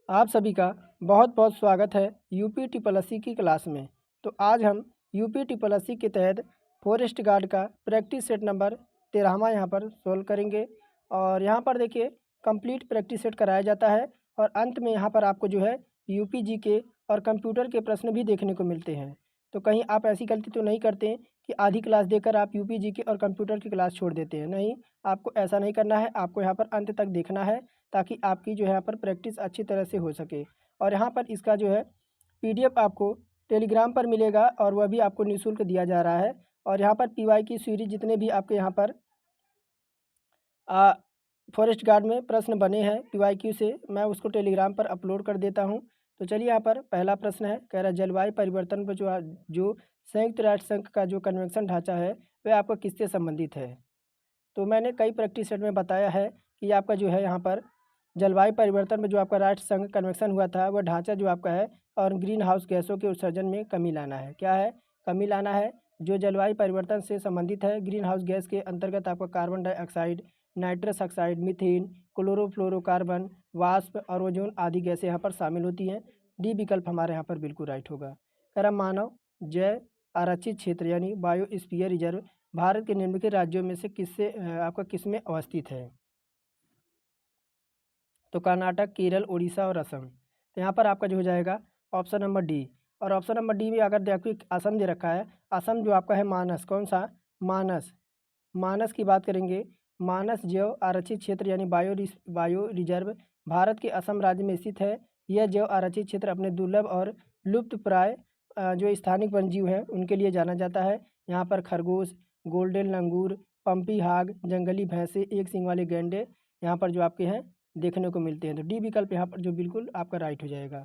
आप सभी का बहुत बहुत स्वागत है यूपी ट्रिपल एससी की क्लास में। तो आज हम यूपी ट्रिपल एससी के तहत फॉरेस्ट गार्ड का प्रैक्टिस सेट नंबर 13वां यहाँ पर सोल्व करेंगे। और यहाँ पर देखिए कंप्लीट प्रैक्टिस सेट कराया जाता है और अंत में यहाँ पर आपको जो है यूपी जी के और कंप्यूटर के प्रश्न भी देखने को मिलते हैं। तो कहीं आप ऐसी गलती तो नहीं करते कि आधी क्लास देकर आप यूपी जी के और कंप्यूटर की क्लास छोड़ देते हैं। नहीं, आपको ऐसा नहीं करना है, आपको यहाँ पर अंत तक देखना है ताकि आपकी जो है यहाँ पर प्रैक्टिस अच्छी तरह से हो सके। और यहाँ पर इसका जो है पीडीएफ आपको टेलीग्राम पर मिलेगा और वह भी आपको निःशुल्क दिया जा रहा है। और यहाँ पर पीवाई की सीरीज जितने भी आपके यहाँ पर फॉरेस्ट गार्ड में प्रश्न बने हैं पीवाईक्यू से, मैं उसको टेलीग्राम पर अपलोड कर देता हूँ। तो चलिए यहाँ पर पहला प्रश्न है, कह रहा है जलवायु परिवर्तन पर जो संयुक्त राष्ट्र संघ का जो कन्वेंशन ढांचा है वह आपका किससे संबंधित है। तो मैंने कई प्रैक्टिस सेट में बताया है कि आपका जो है यहाँ पर जलवायु परिवर्तन में जो आपका राष्ट्र संघ कन्वेंशन हुआ था वह ढांचा जो आपका है और ग्रीन हाउस गैसों के उत्सर्जन में कमी लाना है। क्या है? कमी लाना है। जो जलवायु परिवर्तन से संबंधित है, ग्रीन हाउस गैस के अंतर्गत आपका carbon dioxide, nitrous oxide, methane, chlorofluorocarbon, वाष्प और ओजोन आदि गैसें यहाँ पर शामिल होती हैं। डी विकल्प हमारे यहाँ पर बिल्कुल राइट होगा। कह रहा मानव जैव आरक्षित क्षेत्र यानी बायोस्फीयर रिजर्व भारत के निम्नलिखित राज्यों में से आपका किसमें अवस्थित है। तो कर्नाटक, केरल, उड़ीसा और असम। तो यहाँ पर आपका जो हो जाएगा ऑप्शन नंबर डी। और ऑप्शन नंबर डी में अगर देखिए असम दे रखा है, असम जो आपका है मानस, कौन सा? मानस। मानस की बात करेंगे, मानस जैव आरक्षित क्षेत्र यानी बायो रिजर्व भारत के असम राज्य में स्थित है। यह जैव आरक्षित क्षेत्र अपने दुर्लभ और लुप्त प्राय जो स्थानिक वन्यजीव हैं उनके लिए जाना जाता है। यहाँ पर खरगोश, गोल्डन लंगूर, पंपी हाग, जंगली भैंसे, एक सींग वाले गैंडे यहाँ पर जो आपके हैं देखने को मिलते हैं। तो डी विकल्प यहाँ पर जो बिल्कुल आपका राइट हो जाएगा।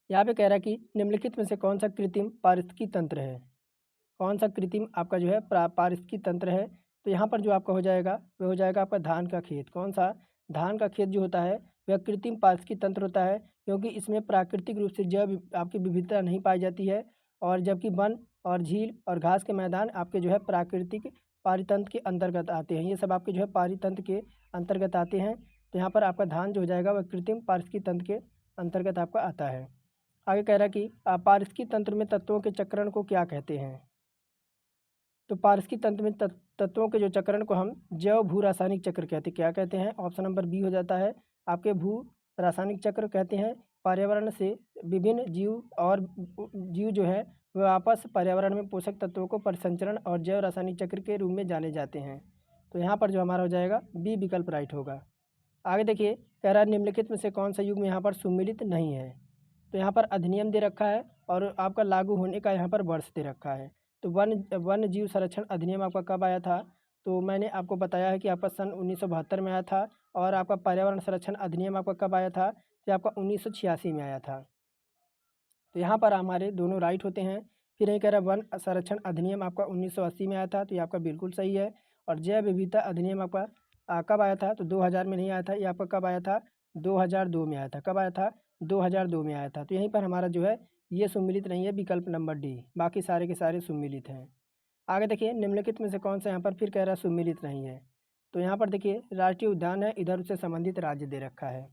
यहाँ पे कह रहा है कि निम्नलिखित में से कौन सा कृत्रिम पारिस्थितिकी तंत्र है। कौन सा कृत्रिम आपका जो है पारिस्थितिकी तंत्र है। तो यहाँ पर जो आपका हो जाएगा वह हो जाएगा आपका धान का खेत। कौन सा? धान का खेत जो होता है वह कृत्रिम पारिस्थितिकी तंत्र होता है, क्योंकि इसमें प्राकृतिक रूप से जैव आपकी विविधता नहीं पाई जाती है। और जबकि वन और झील और घास के मैदान आपके जो है प्राकृतिक पारितंत्र के अंतर्गत आते हैं। ये सब आपके जो है पारितंत्र के अंतर्गत आते हैं। तो यहाँ पर आपका धान जो हो जाएगा वह कृत्रिम पारिस्थितिकी तंत्र के अंतर्गत आपका आता है। आगे कह रहा है कि पारिस्थितिकी तंत्र में तत्वों के चक्रण को क्या कहते हैं। तो पारिस्थितिकी तंत्र में तत्वों के जो चक्रण को हम जैव भू रासायनिक चक्र कहते हैं। क्या कहते हैं? ऑप्शन नंबर बी हो जाता है आपके भू रासायनिक चक्र कहते हैं। पर्यावरण से विभिन्न जीव जो है वह आपस पर्यावरण में पोषक तत्वों को परिसंचरण और जैव रासायनिक चक्र के रूप में जाने जाते हैं। तो यहाँ पर जो हमारा हो जाएगा बी विकल्प राइट होगा। आगे देखिए, कह रहा है निम्नलिखित में से कौन सा युग्म यहाँ पर सुमिलित नहीं है। तो यहाँ पर अधिनियम दे रखा है और आपका लागू होने का यहाँ पर वर्ष दे रखा है। तो वन्य जीव संरक्षण अधिनियम आपका कब आया था? तो मैंने आपको बताया है कि आपका सन 1972 में आया था। और आपका पर्यावरण संरक्षण अधिनियम आपका कब आया था? तो आपका 1986 में आया था। तो यहाँ पर हमारे दोनों राइट होते हैं। फिर यही कह रहा है वन संरक्षण अधिनियम आपका 1980 में आया था, तो ये आपका बिल्कुल सही है। और जैव विविधता अधिनियम आपका कब आया था? तो 2000 में नहीं आया था, ये आपका कब आया था? 2002 में आया था। कब आया था? 2002 में आया था। तो यहीं पर हमारा जो है ये सम्मिलित नहीं है, विकल्प नंबर डी। बाकी सारे के सारे सम्मिलित हैं। आगे देखिए, निम्नलिखित में से कौन सा यहाँ पर फिर कह रहा है सम्मिलित नहीं है। तो यहाँ पर देखिए राष्ट्रीय उद्यान है, इधर उससे संबंधित राज्य दे रखा है।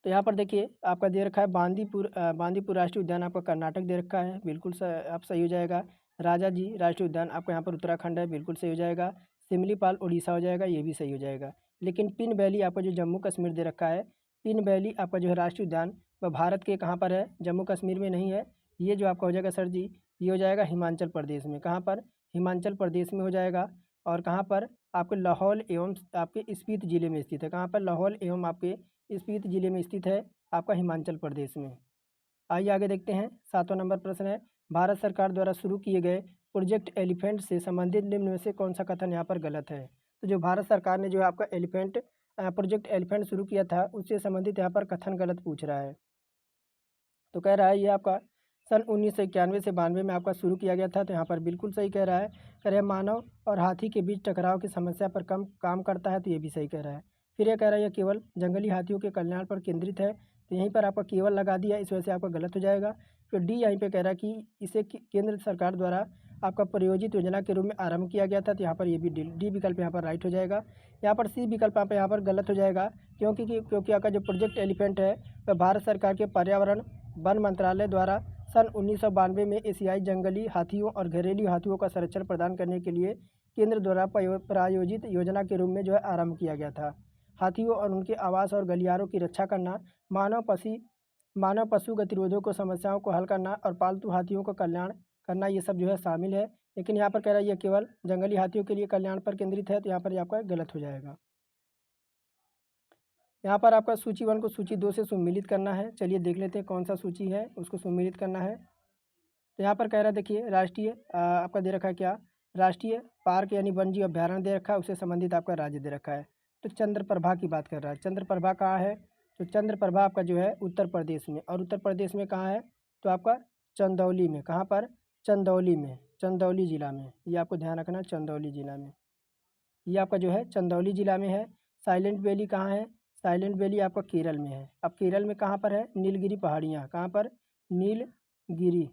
तो यहाँ पर देखिए आपका दे रखा है बांदीपुर राष्ट्रीय उद्यान आपका कर्नाटक दे रखा है, बिल्कुल आप सही हो जाएगा। राजा जी राष्ट्रीय उद्यान आपका यहाँ पर उत्तराखंड है, बिल्कुल सही हो जाएगा। सिमलीपाल उड़ीसा हो जाएगा, ये भी सही हो जाएगा। लेकिन पिन वैली आपका जो जम्मू कश्मीर दे रखा है, पिन वैली आपका जो है राष्ट्रीय उद्यान वह भारत के कहाँ पर है? जम्मू कश्मीर में नहीं है। ये जो आपका हो जाएगा सर जी, ये हो जाएगा हिमाचल प्रदेश में। कहाँ पर? हिमाचल प्रदेश में हो जाएगा। और कहाँ पर? आपके लाहौल एवं आपके स्पीति जिले में स्थित है। कहाँ पर? लाहौल एवं आपके स्पीति जिले में स्थित है आपका हिमाचल प्रदेश में। आइए आगे देखते हैं। 7वां नंबर प्रश्न है, भारत सरकार द्वारा शुरू किए गए प्रोजेक्ट एलिफेंट से संबंधित निम्न में से कौन सा कथन यहाँ पर गलत है। तो जो भारत सरकार ने जो है आपका प्रोजेक्ट एलिफेंट शुरू किया था उससे संबंधित यहाँ पर कथन गलत पूछ रहा है। तो कह रहा है ये आपका सन 1991 से 92 में आपका शुरू किया गया था। तो यहाँ पर बिल्कुल सही कह रहा है। कह रहे हैं मानव और हाथी के बीच टकराव की समस्या पर कम काम करता है, तो ये भी सही कह रहा है। फिर ये कह रहा है यह केवल जंगली हाथियों के कल्याण पर केंद्रित है, तो यहीं पर आपका केवल लगा दिया, इस वजह से आपका गलत हो जाएगा। फिर डी यहीं पे कह रहा है कि इसे केंद्र सरकार द्वारा आपका प्रायोजित योजना के रूप में आरंभ किया गया था, तो यहाँ पर ये भी डी विकल्प यहाँ पर राइट हो जाएगा। यहाँ पर सी विकल्प यहाँ पर गलत हो जाएगा, क्योंकि आपका जो प्रोजेक्ट एलिफेंट है वह भारत सरकार के पर्यावरण वन मंत्रालय द्वारा सन 1992 में एशियाई जंगली हाथियों और घरेलू हाथियों का संरक्षण प्रदान करने के लिए केंद्र द्वारा प्रायोजित योजना के रूप में जो है आरंभ किया गया था। हाथियों और उनके आवास और गलियारों की रक्षा करना, मानव पशु गतिरोधों को समस्याओं को हल करना और पालतू हाथियों का कल्याण करना, ये सब जो है शामिल है। लेकिन यहाँ पर कह रहा है ये केवल जंगली हाथियों के लिए कल्याण पर केंद्रित है, तो यहाँ पर ये आपका गलत हो जाएगा। यहाँ पर आपका सूची 1 को सूची 2 से सम्मिलित करना है। चलिए देख लेते हैं कौन सा सूची है उसको सम्मिलित करना है। तो यहाँ पर कह रहा है देखिए राष्ट्रीय आपका दे रखा है क्या, राष्ट्रीय पार्क यानी वन जीव अभ्यारण्य दे रखा है, उससे संबंधित आपका राज्य दे रखा है। तो चंद्रप्रभा की बात कर रहा है। चंद्रप्रभा कहाँ है, तो चंद्रप्रभा आपका जो है उत्तर प्रदेश में, और उत्तर प्रदेश में कहाँ है, तो आपका चंदौली में। कहाँ पर, चंदौली में, चंदौली ज़िला में। ये आपको ध्यान रखना, चंदौली ज़िला में, ये आपका जो है चंदौली ज़िला में है। साइलेंट वैली कहाँ है, साइलेंट वैली आपका केरल में है। अब केरल में कहाँ पर है, नीलगिरी पहाड़ियाँ। कहाँ पर, नीलगिरी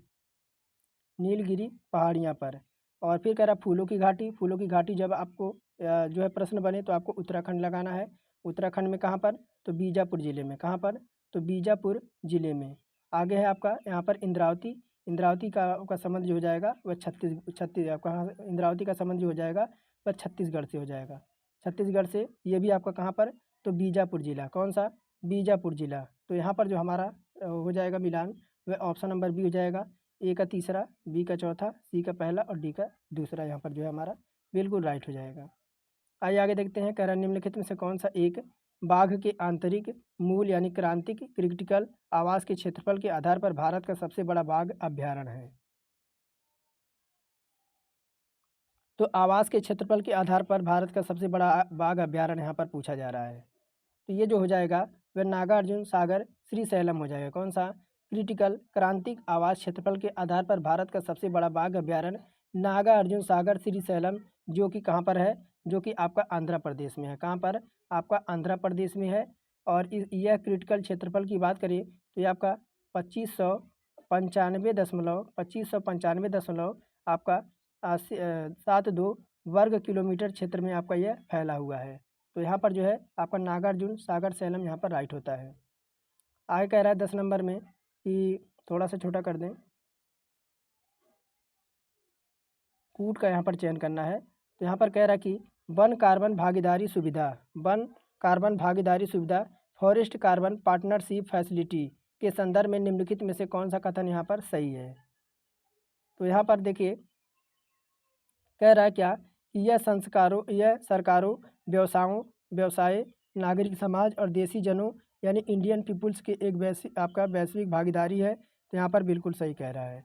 पहाड़ियाँ पर। और फिर कह रहा फूलों की घाटी। फूलों की घाटी जब आपको जो है प्रश्न बने तो आपको उत्तराखंड लगाना है। उत्तराखंड में कहाँ पर, तो बीजापुर ज़िले में। कहाँ पर, तो बीजापुर ज़िले में। आगे है आपका यहाँ पर इंद्रावती। इंद्रावती का संबंध जो हो जाएगा वह छत्तीस आपका इंद्रावती का संबंध जो हो जाएगा वह छत्तीसगढ़ से हो जाएगा। छत्तीसगढ़ से ये भी आपका कहाँ पर, तो बीजापुर ज़िला। कौन सा, बीजापुर ज़िला। तो यहाँ पर जो हमारा हो जाएगा मिलान वह ऑप्शन नंबर बी हो जाएगा। ए का तीसरा, बी का चौथा, सी का पहला और डी का दूसरा यहाँ पर जो है हमारा बिल्कुल राइट हो जाएगा। आइए आगे देखते हैं। कह रहा निम्नलिखित में से कौन सा एक बाघ के आंतरिक मूल यानी क्रांतिक क्रिटिकल आवास के क्षेत्रफल के आधार पर भारत का सबसे बड़ा बाघ अभ्यारण्य है। तो आवास के क्षेत्रफल के आधार पर भारत का सबसे बड़ा बाघ अभ्यारण्य यहाँ पर पूछा जा रहा है। तो ये जो हो जाएगा वह नागार्जुन सागर श्रीशैलम हो जाएगा। कौन सा, क्रिटिकल क्रांतिक आवास क्षेत्रफल के आधार पर भारत का सबसे बड़ा बाघ अभ्यारण्य नागार्जुन सागर श्रीशैलम, जो कि कहाँ पर है, जो कि आपका आंध्र प्रदेश में है। कहाँ पर, आपका आंध्र प्रदेश में है। और यह क्रिटिकल क्षेत्रफल की बात करें तो ये आपका 2595.72 आपका 72 वर्ग किलोमीटर क्षेत्र में आपका यह फैला हुआ है। तो यहाँ पर जो है आपका नागार्जुन सागर सैलम यहाँ पर राइट होता है। आगे कह रहा है 10 नंबर में कि थोड़ा सा छोटा कर दें, कूट का यहाँ पर चयन करना है। तो यहाँ पर कह रहा है कि वन कार्बन भागीदारी सुविधा फॉरेस्ट कार्बन पार्टनरशिप फैसिलिटी के संदर्भ में निम्नलिखित में से कौन सा कथन यहाँ पर सही है। तो यहाँ पर देखिए कह रहा है क्या कि यह सरकारों व्यवसाय नागरिक समाज और देसी जनों यानी इंडियन पीपुल्स के एक वैश्विक भागीदारी है। तो यहाँ पर बिल्कुल सही कह रहा है।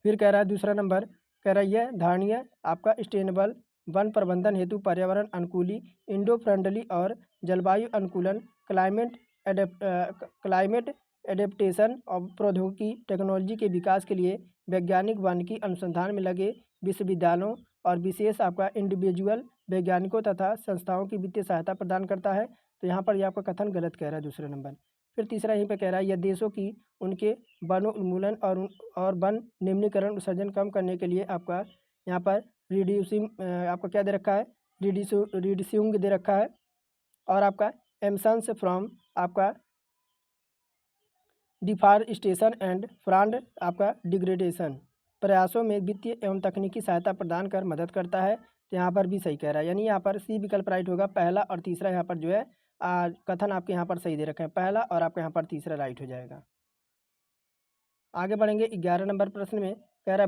फिर कह रहा है दूसरा नंबर, कह रहा है यह धारणीय आपका सस्टेनेबल वन प्रबंधन हेतु पर्यावरण अनुकूली इंडो फ्रेंडली और जलवायु अनुकूलन क्लाइमेट एडेप्टेशन और प्रौद्योगिकी टेक्नोलॉजी के विकास के लिए वैज्ञानिक वानिकी अनुसंधान में लगे विश्वविद्यालयों और विशेष आपका इंडिविजुअल वैज्ञानिकों तथा संस्थाओं की वित्तीय सहायता प्रदान करता है। तो यहाँ पर यह आपका कथन गलत कह रहा है दूसरा नंबर। फिर तीसरा यहीं पे कह रहा है यह देशों की उनके वनोन्मूलन और वन निम्नीकरण उत्सर्जन कम करने के लिए आपका यहाँ पर रिड्यूसिंग आपका क्या दे रखा है, रिड्यूसिंग दे रखा है। और आपका एमिशंस फ्रॉम आपका डिफॉरेस्टेशन एंड फॉरेस्ट आपका डिग्रेडेशन प्रयासों में वित्तीय एवं तकनीकी सहायता प्रदान कर मदद करता है। तो यहाँ पर भी सही कह रहा है, यानी यहाँ पर सी विकल्प राइट होगा। पहला और तीसरा यहाँ पर जो है कथन आपके यहाँ पर सही दे रखे हैं, पहला और आपका यहाँ पर तीसरा राइट हो जाएगा। आगे बढ़ेंगे 11 नंबर प्रश्न में। कह रहा है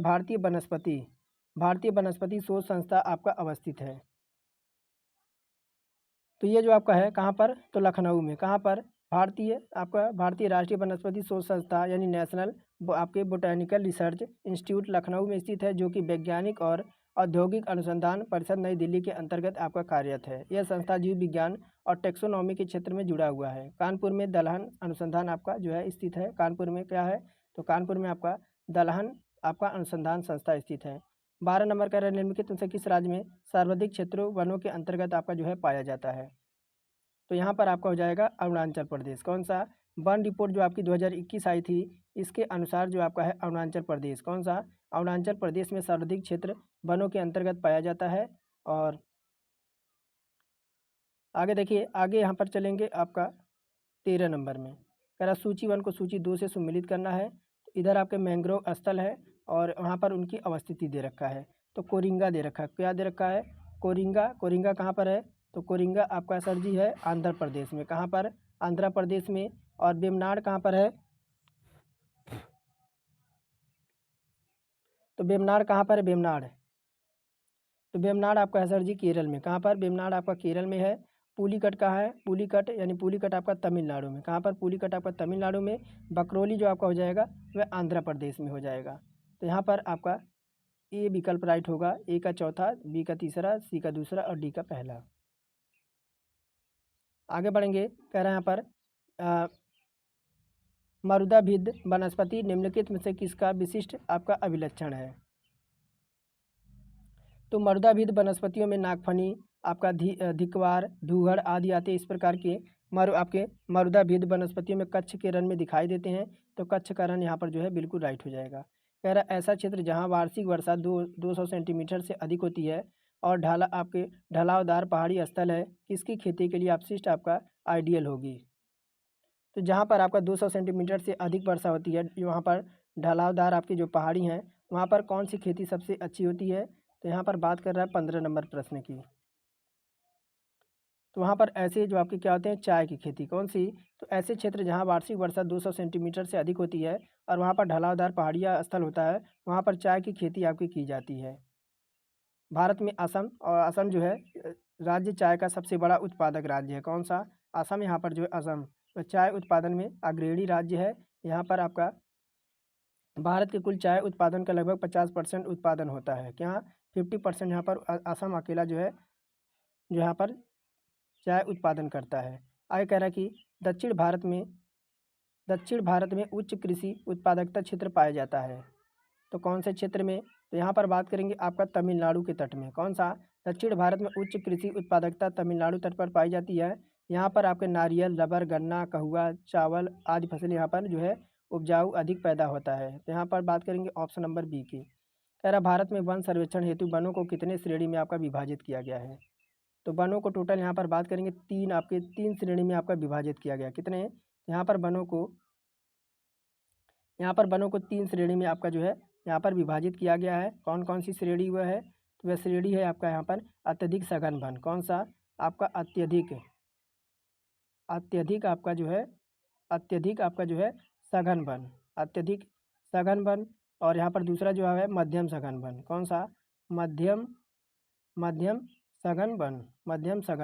भारतीय वनस्पति शोध संस्था आपका अवस्थित है। तो ये जो आपका है कहाँ पर, तो लखनऊ में। कहाँ पर, भारतीय राष्ट्रीय वनस्पति शोध संस्था यानी नेशनल आपके बोटैनिकल रिसर्च इंस्टीट्यूट लखनऊ में स्थित है, जो कि वैज्ञानिक और औद्योगिक अनुसंधान परिषद नई दिल्ली के अंतर्गत आपका कार्यरत है। यह संस्था जीव विज्ञान और टेक्सोनॉमी के क्षेत्र में जुड़ा हुआ है। कानपुर में दलहन अनुसंधान आपका जो है स्थित है। कानपुर में क्या है, तो कानपुर में आपका दलहन आपका अनुसंधान संस्था स्थित है। 12 नंबर का निम्नलिखित में से किस राज्य में सर्वाधिक क्षेत्रों वनों के अंतर्गत आपका जो है पाया जाता है। तो यहाँ पर आपका हो जाएगा अरुणाचल प्रदेश। कौन सा, वन रिपोर्ट जो आपकी 2021 आई थी, इसके अनुसार जो आपका है अरुणाचल प्रदेश, कौन सा, अरुणाचल प्रदेश में सर्वाधिक क्षेत्र वनों के अंतर्गत पाया जाता है। और आगे देखिए, आगे यहाँ पर चलेंगे आपका 13 नंबर में, कह रहा सूची 1 को सूची 2 से सम्मिलित करना है। तो इधर आपके मैंग्रोव स्थल है और वहाँ पर उनकी अवस्थिति दे रखा है। तो कोरिंगा दे रखा है, क्या दे रखा है, कोरिंगा। कोरिंगा कहाँ पर है, तो कोरिंगा आपका सर जी है आंध्र प्रदेश में, कहाँ पर, आंध्र प्रदेश में। और वेमनाड कहाँ पर है, तो वेमनाड कहाँ पर है, वेमनाड, तो वेमनाड आपका है सर जी केरल में, कहाँ पर, वेमनाड आपका केरल में है। पुलिकट कहाँ है, पुलिकट यानी पुलिकट आपका तमिलनाडु में, कहाँ पर, पुलिकट आपका तमिलनाडु में। बकरौली जो आपका हो जाएगा वह आंध्र प्रदेश में हो जाएगा। तो यहाँ पर आपका ए विकल्प राइट होगा, ए का चौथा, बी का तीसरा, सी का दूसरा और डी का पहला। आगे बढ़ेंगे, कह रहे हैं यहाँ पर मरुदाभिद वनस्पति निम्नलिखित में से किसका विशिष्ट आपका अभिलक्षण है। तो मरुदाभिद वनस्पतियों में नागफनी, आपका धिक्वार, धूहड़ आदि आते हैं। इस प्रकार के आपके मरुदाभिद वनस्पतियों में कच्छ के रन में दिखाई देते हैं। तो कच्छ का रन यहाँ पर जो है बिल्कुल राइट हो जाएगा। कह रहा है ऐसा क्षेत्र जहाँ वार्षिक वर्षा 200 सेंटीमीटर से अधिक होती है और आपके ढलावदार पहाड़ी स्थल है, किसकी खेती के लिए अपशिष्ट आपका आइडियल होगी। तो जहाँ पर आपका 200 सेंटीमीटर से अधिक वर्षा होती है, वहाँ पर ढलावदार आपकी जो पहाड़ी हैं, वहाँ पर कौन सी खेती सबसे अच्छी होती है। तो यहाँ पर बात कर रहा है 15 नंबर प्रश्न की। तो वहाँ पर ऐसे जो आपके क्या होते हैं, चाय की खेती, कौन सी, तो ऐसे क्षेत्र जहाँ वार्षिक वर्षा 200 सेंटीमीटर से अधिक होती है और वहाँ पर ढलावदार पहाड़िया स्थल होता है, वहाँ पर चाय की खेती आपकी की जाती है। भारत में असम, और असम जो है राज्य चाय का सबसे बड़ा उत्पादक राज्य है, कौन सा, असम। यहाँ पर जो है असम तो चाय उत्पादन में अग्रणी राज्य है। यहाँ पर आपका भारत के कुल चाय उत्पादन का लगभग 50% उत्पादन होता है, क्या, 50% यहाँ पर असम अकेला जो है जो यहाँ पर चाय उत्पादन करता है। आगे कह रहा है कि दक्षिण भारत में उच्च कृषि उत्पादकता क्षेत्र पाया जाता है। तो कौन से क्षेत्र में, तो यहाँ पर बात करेंगे आपका तमिलनाडु के तट में, कौन सा, दक्षिण भारत में उच्च कृषि उत्पादकता तमिलनाडु तट पर पाई जाती है। यहाँ पर आपके नारियल, रबर, गन्ना, कहवा, चावल आदि फसल यहाँ पर जो है उपजाऊ अधिक पैदा होता है। तो यहाँ पर बात करेंगे ऑप्शन नंबर बी की। कह रहा भारत में वन सर्वेक्षण हेतु वनों को कितने श्रेणी में आपका विभाजित किया गया है। तो वनों को टोटल यहाँ पर बात करेंगे तीन श्रेणी में आपका विभाजित किया गया, कितने, यहाँ पर वनों को 3 श्रेणी में आपका जो है यहाँ पर विभाजित किया गया है। कौन कौन सी श्रेणी वह है, तो वह श्रेणी है आपका यहाँ पर अत्यधिक सघन वन, कौन सा, आपका अत्यधिक आपका जो है सघन वन, अत्यधिक सघन वन। और यहाँ पर दूसरा जो है मध्यम सघन वन, कौन सा, मध्यम सघन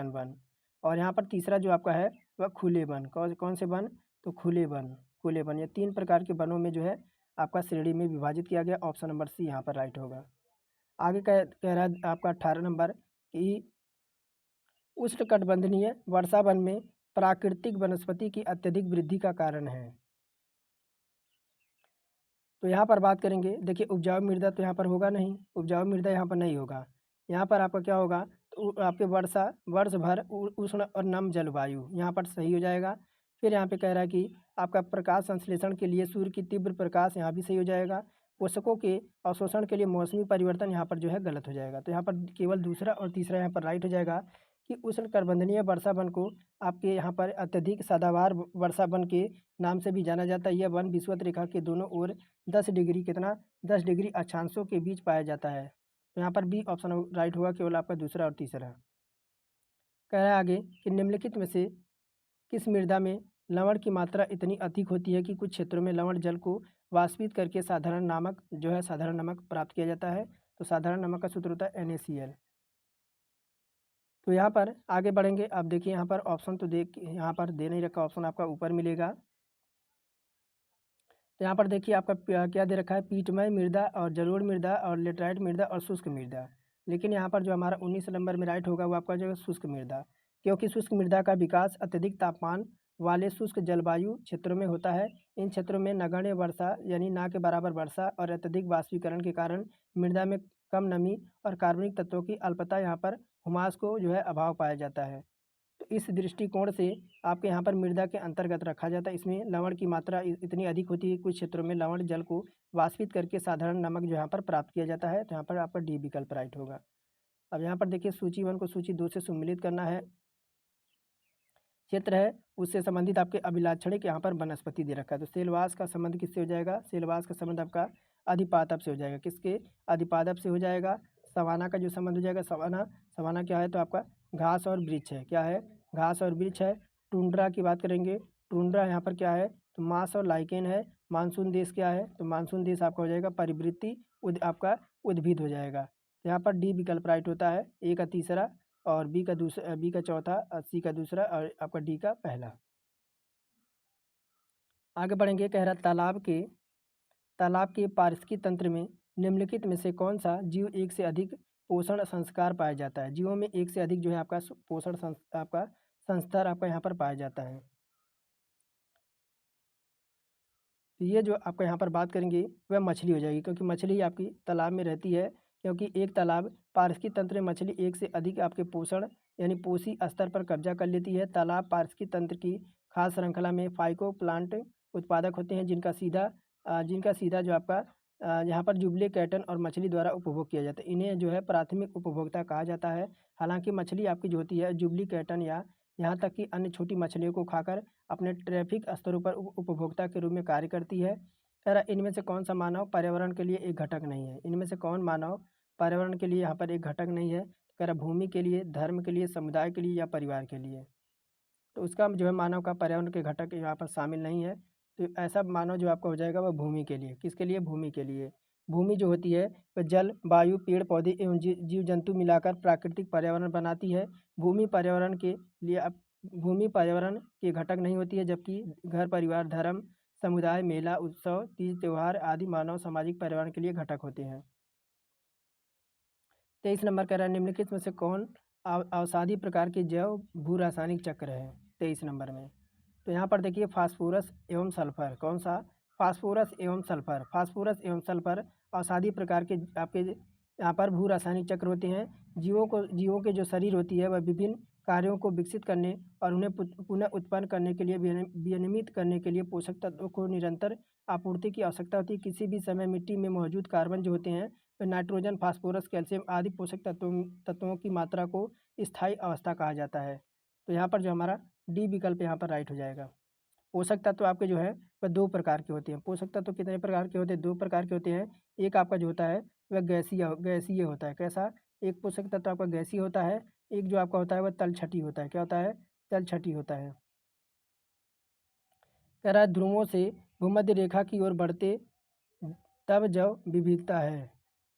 वन। और यहाँ पर तीसरा जो आपका है वह खुले वन, कौन से वन, तो खुले वन। ये 3 प्रकार के वनों में जो है आपका श्रेणी में विभाजित किया गया। ऑप्शन नंबर सी यहाँ पर राइट होगा। आगे कह रहा है आपका 18 नंबर कि उष्णकटिबंधीय वर्षा वन में प्राकृतिक वनस्पति की अत्यधिक वृद्धि का कारण है। तो यहाँ पर बात करेंगे, देखिए उपजाऊ मृदा तो यहाँ पर होगा नहीं, उपजाऊ मृदा यहाँ पर नहीं होगा। यहाँ पर आपका क्या होगा, तो आपके वर्ष भर उष्ण और नम जलवायु यहाँ पर सही हो जाएगा। फिर यहाँ पे कह रहा है कि आपका प्रकाश संश्लेषण के लिए सूर्य की तीव्र प्रकाश यहाँ भी सही हो जाएगा। पोषकों के अवशोषण के लिए मौसमी परिवर्तन यहाँ पर जो है गलत हो जाएगा। तो यहाँ पर केवल दूसरा और तीसरा यहाँ पर राइट हो जाएगा कि उष्णकटिबंधीय वर्षा वन को आपके यहाँ पर अत्यधिक सदाबहार वर्षा वन के नाम से भी जाना जाता है। यह वन विषुवत रेखा के दोनों ओर 10 डिग्री अक्षांशों के बीच पाया जाता है। तो यहाँ पर बी ऑप्शन राइट होगा, केवल आपका दूसरा और तीसरा। कह रहा है आगे कि निम्नलिखित में से किस मृदा में लवण की मात्रा इतनी अधिक होती है कि कुछ क्षेत्रों में लवण जल को वाष्पित करके साधारण नमक प्राप्त किया जाता है। तो साधारण नमक का सूत्र होता है NaCl। तो यहाँ पर आगे बढ़ेंगे, आप देखिए यहाँ पर ऑप्शन तो यहाँ पर दे नहीं रखा, ऑप्शन आपका ऊपर मिलेगा। तो यहाँ पर देखिए आपका क्या दे रखा है, पीटमय मृदा और जलोढ़ मृदा और लेटराइट मृदा और शुष्क मृदा। लेकिन यहाँ पर जो हमारा 19 नंबर में राइट होगा वो आपका जो है शुष्क मृदा, क्योंकि शुष्क मृदा का विकास अत्यधिक तापमान वाले शुष्क जलवायु क्षेत्रों में होता है। इन क्षेत्रों में नगण्य वर्षा यानी ना के बराबर वर्षा और अत्यधिक वाष्पीकरण के कारण मृदा में कम नमी और कार्बनिक तत्वों की अल्पता, यहाँ पर हुमास को जो है अभाव पाया जाता है। तो इस दृष्टिकोण से आपके यहाँ पर मृदा के अंतर्गत रखा जाता है। इसमें लवण की मात्रा इतनी अधिक होती है, कुछ क्षेत्रों में लवण जल को वाष्पित करके साधारण नमक जो यहाँ पर प्राप्त किया जाता है। तो यहाँ पर आपका डी विकल्प राइट होगा। अब यहाँ पर देखिए सूची 1 को सूची 2 से सम्मिलित करना है। क्षेत्र है उससे संबंधित आपके अभिलाक्षणिक यहाँ पर वनस्पति दे रखा है। तो सेलवास का संबंध किससे हो जाएगा? सेलवास का संबंध आपका अधिपादप से हो जाएगा। किसके? अधिपादप से हो जाएगा। सवाना का जो संबंध हो जाएगा सवाना, सवाना क्या है? तो आपका घास और वृक्ष है। क्या है? घास और वृक्ष है। टुंड्रा की बात करेंगे, टुंड्रा यहाँ पर क्या है? तो मांस और लाइकेन है। मानसून देश क्या है? तो मानसून देश आपका हो जाएगा परिवृत्ति आपका उद्भिद हो जाएगा। तो यहाँ पर डी विकल्प राइट होता है। ए का तीसरा और बी का दूसरा, बी का चौथा और सी का दूसरा और आपका डी का पहला। आगे बढ़ेंगे। कह रहा तालाब के पारिस्थितिकी तंत्र में निम्नलिखित में से कौन सा जीव एक से अधिक पोषण संस्कार पाया जाता है? जीवों में एक से अधिक जो है आपका पोषण आपका संस्कार आपका यहाँ पर पाया जाता है। तो ये जो आपका यहाँ पर बात करेंगे वह मछली हो जाएगी, क्योंकि मछली आपकी तालाब में रहती है। क्योंकि एक तालाब पारिस्थितिकी तंत्र में मछली एक से अधिक आपके पोषण यानी पोषी स्तर पर कब्जा कर लेती है। तालाब पारिस्थितिकी तंत्र की खास श्रृंखला में फाइको प्लांट उत्पादक होते हैं, जिनका सीधा जो आपका यहाँ पर जुबली कैटन और मछली द्वारा उपभोग किया जाता है। इन्हें जो है प्राथमिक उपभोक्ता कहा जाता है। हालांकि मछली आपकी जो होती है जुबली कैटन या यहाँ तक कि अन्य छोटी मछलियों को खाकर अपने ट्रैफिक स्तरों पर उपभोक्ता के रूप में कार्य करती है। कह रहा इनमें से कौन सा मानव पर्यावरण के लिए एक घटक नहीं है? इनमें से कौन मानव पर्यावरण के लिए यहाँ पर एक घटक नहीं है? कह रहा भूमि के लिए, धर्म के लिए, समुदाय के लिए या परिवार के लिए। तो उसका जो है मानव का पर्यावरण के घटक यहाँ पर शामिल नहीं है। तो ऐसा मानव जो आपका हो जाएगा वह भूमि के लिए। किसके लिए? भूमि के लिए। भूमि जो होती है वह जल, वायु, पेड़ पौधे एवं जीव जंतु मिलाकर प्राकृतिक पर्यावरण बनाती है। भूमि पर्यावरण के लिए भूमि पर्यावरण के घटक नहीं होती है, जबकि घर परिवार, धर्म, समुदाय, मेला, उत्सव, तीज त्योहार आदि मानव सामाजिक पर्यावरण के लिए घटक होते हैं। 23 नंबर कह रहा है निम्नलिखित में से कौन अवसादी प्रकार के जैव भू रासायनिक चक्र है? 23 नंबर में तो यहाँ पर देखिए फास्फोरस एवं सल्फर। कौन सा? फास्फोरस एवं सल्फर। फास्फोरस एवं सल्फर अवसादी प्रकार के आपके यहाँ पर भू रासायनिक चक्र होते हैं। जीवों के जो शरीर होती है वह विभिन्न कार्यों को विकसित करने और उन्हें पुनः उत्पन्न करने के लिए विनियमित करने के लिए पोषक तत्वों को निरंतर आपूर्ति की आवश्यकता होती है। किसी भी समय मिट्टी में मौजूद कार्बन जो होते हैं वह नाइट्रोजन, फास्फोरस, कैल्शियम आदि पोषक तत्वों की मात्रा को स्थायी अवस्था कहा जाता है। तो यहाँ पर जो हमारा डी विकल्प यहाँ पर राइट हो जाएगा। पोषक तत्व आपके जो है वह 2 प्रकार के होते हैं। पोषक तत्व कितने प्रकार के होते हैं? 2 प्रकार के होते हैं। एक आपका जो होता है वह गैसीय होता है। कैसा? एक पोषक तत्व आपका गैसीय होता है, एक जो आपका होता है वह तलछटी होता है। क्या होता है? तलछटी होता है। कह रहा है ध्रुवों से भूमध्य रेखा की ओर बढ़ते तब जब विविधता है।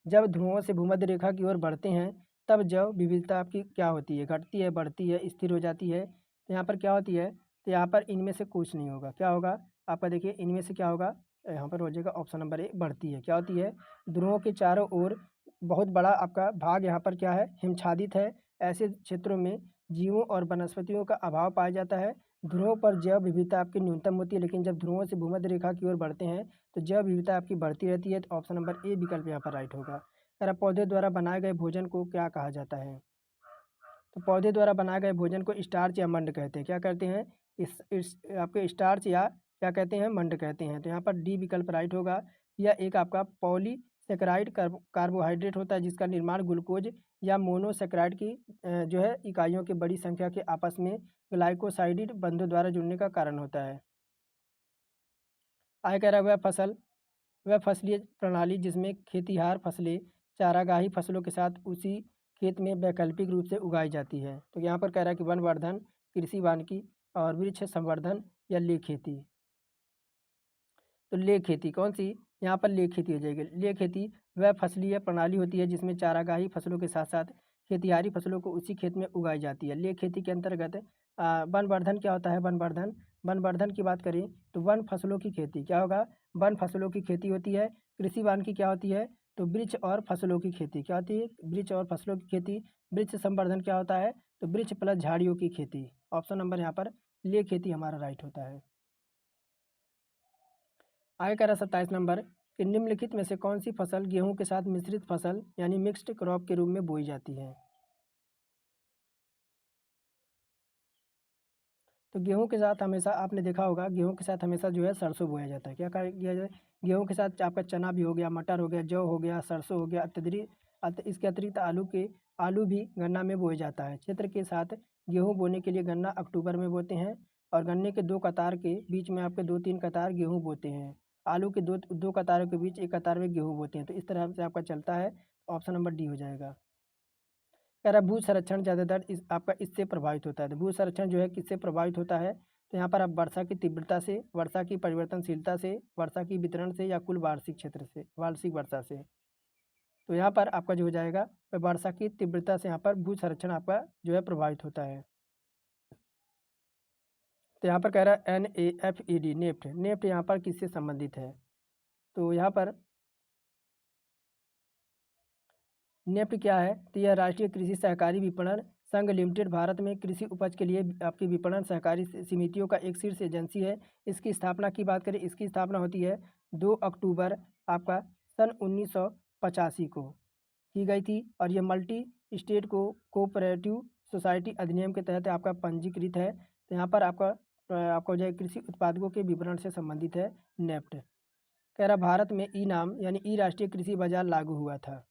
जब ध्रुवों से भूमध्य रेखा की ओर बढ़ते हैं तब जब विविधता आपकी क्या होती है? घटती है, बढ़ती है, स्थिर हो जाती है। तो यहाँ पर क्या होती है? तो यहाँ पर इनमें से कुछ नहीं होगा। क्या होगा आपका? देखिए इनमें से क्या होगा? यहाँ पर हो जाएगा ऑप्शन नंबर ए, बढ़ती है। क्या होती है? ध्रुवों के चारों ओर बहुत बड़ा आपका भाग यहाँ पर क्या है? हिमच्छादित है। ऐसे क्षेत्रों में जीवों और वनस्पतियों का अभाव पाया जाता है। ध्रुवों पर जैव विविधता आपकी न्यूनतम होती है, लेकिन जब ध्रुवों से भूमध्य रेखा की ओर बढ़ते हैं तो जैव विविधता आपकी बढ़ती रहती है। तो ऑप्शन नंबर ए विकल्प यहाँ पर राइट होगा। अगर पौधे द्वारा बनाए गए भोजन को क्या कहा जाता है? तो पौधे द्वारा बनाए गए भोजन को स्टार्च या मंड कहते हैं। क्या कहते हैं? इस आपके स्टार्च या क्या कहते हैं? मंड कहते हैं। तो यहाँ पर डी विकल्प राइट होगा। यह एक आपका पॉलीसेकेराइड कार्बोहाइड्रेट होता है, जिसका निर्माण ग्लूकोज या मोनोसेकेराइड की जो है इकाइयों की बड़ी संख्या के आपस में ग्लाइकोसाइडिड बंधों द्वारा जुड़ने का कारण होता है। आगे कह रहा है वह फसलीय प्रणाली जिसमें खेतिहार फसलें चारागाही फसलों के साथ उसी खेत में वैकल्पिक रूप से उगाई जाती है। तो यहाँ पर कह रहा है कि वनवर्धन, कृषि वानिकी और वृक्ष संवर्धन या ले खेती। तो ले खेती कौन सी? यहाँ पर ले खेती हो जाएगी। ले खेती वह फसलीय प्रणाली होती है जिसमें चारागाही फसलों के साथ साथ खेतिहारी फसलों को उसी खेत में उगाई जाती है। ले खेती के अंतर्गत वनवर्धन क्या होता है? वनवर्धन की बात करें तो वन फसलों की खेती क्या होगा? वन फसलों की खेती होती है। कृषि वानिकी क्या होती है? तो वृक्ष और फसलों की खेती। क्या होती है? वृक्ष और फसलों की खेती। वृक्ष संवर्धन क्या होता है? तो वृक्ष प्लस झाड़ियों की खेती। ऑप्शन नंबर यहाँ पर ले खेती हमारा राइट होता है। आगे कह रहा 27 नंबर कि निम्नलिखित में से कौन सी फसल गेहूं के साथ मिश्रित फसल यानी मिक्स्ड क्रॉप के रूप में बोई जाती है? तो गेहूँ के साथ हमेशा आपने देखा होगा, गेहूँ के साथ हमेशा जो है सरसों बोया जाता है। क्या किया जाए, गेहूँ के साथ आपका चना भी हो गया, मटर हो गया, जौ हो गया, सरसों हो गया, इसके अतिरिक्त आलू भी गन्ना में बोया जाता है। क्षेत्र के साथ गेहूँ बोने के लिए गन्ना अक्टूबर में बोते हैं, और गन्ने के 2 कतार के बीच में आपके 2-3 कतार गेहूँ बोते हैं। आलू के दो कतारों के बीच 1 कतार में गेहूँ बोते हैं। तो इस तरह से आपका चलता है। ऑप्शन नंबर डी हो जाएगा। कह रहा है भू संरक्षण ज़्यादातर आपका इससे प्रभावित होता है। तो भू संरक्षण जो है किससे प्रभावित होता है, तो यहाँ पर आप वर्षा की तीव्रता से, वर्षा की परिवर्तनशीलता से, वर्षा की वितरण से, या कुल वार्षिक क्षेत्र से, वार्षिक वर्षा से। तो यहाँ पर आपका जो हो जाएगा, वर्षा की तीव्रता से यहाँ पर भू संरक्षण आपका जो है प्रभावित होता है। तो यहाँ पर कह रहा है NAFED, नेफ्ट। नेफ्ट यहाँ पर किससे संबंधित है, तो यहाँ पर नेफ्ट क्या है, तो यह राष्ट्रीय कृषि सहकारी विपणन संघ लिमिटेड भारत में कृषि उपज के लिए आपकी विपणन सहकारी समितियों का एक शीर्ष एजेंसी है। इसकी स्थापना की बात करें, इसकी स्थापना होती है 2 अक्टूबर आपका सन 1985 को की गई थी, और ये मल्टी स्टेट कोऑपरेटिव सोसाइटी अधिनियम के तहत आपका पंजीकृत है। तो यहाँ पर आपको जो है कृषि उत्पादकों के विपणन से संबंधित है नेफ्ट। कह रहा भारत में ई नाम यानी ई राष्ट्रीय कृषि बाजार लागू हुआ था।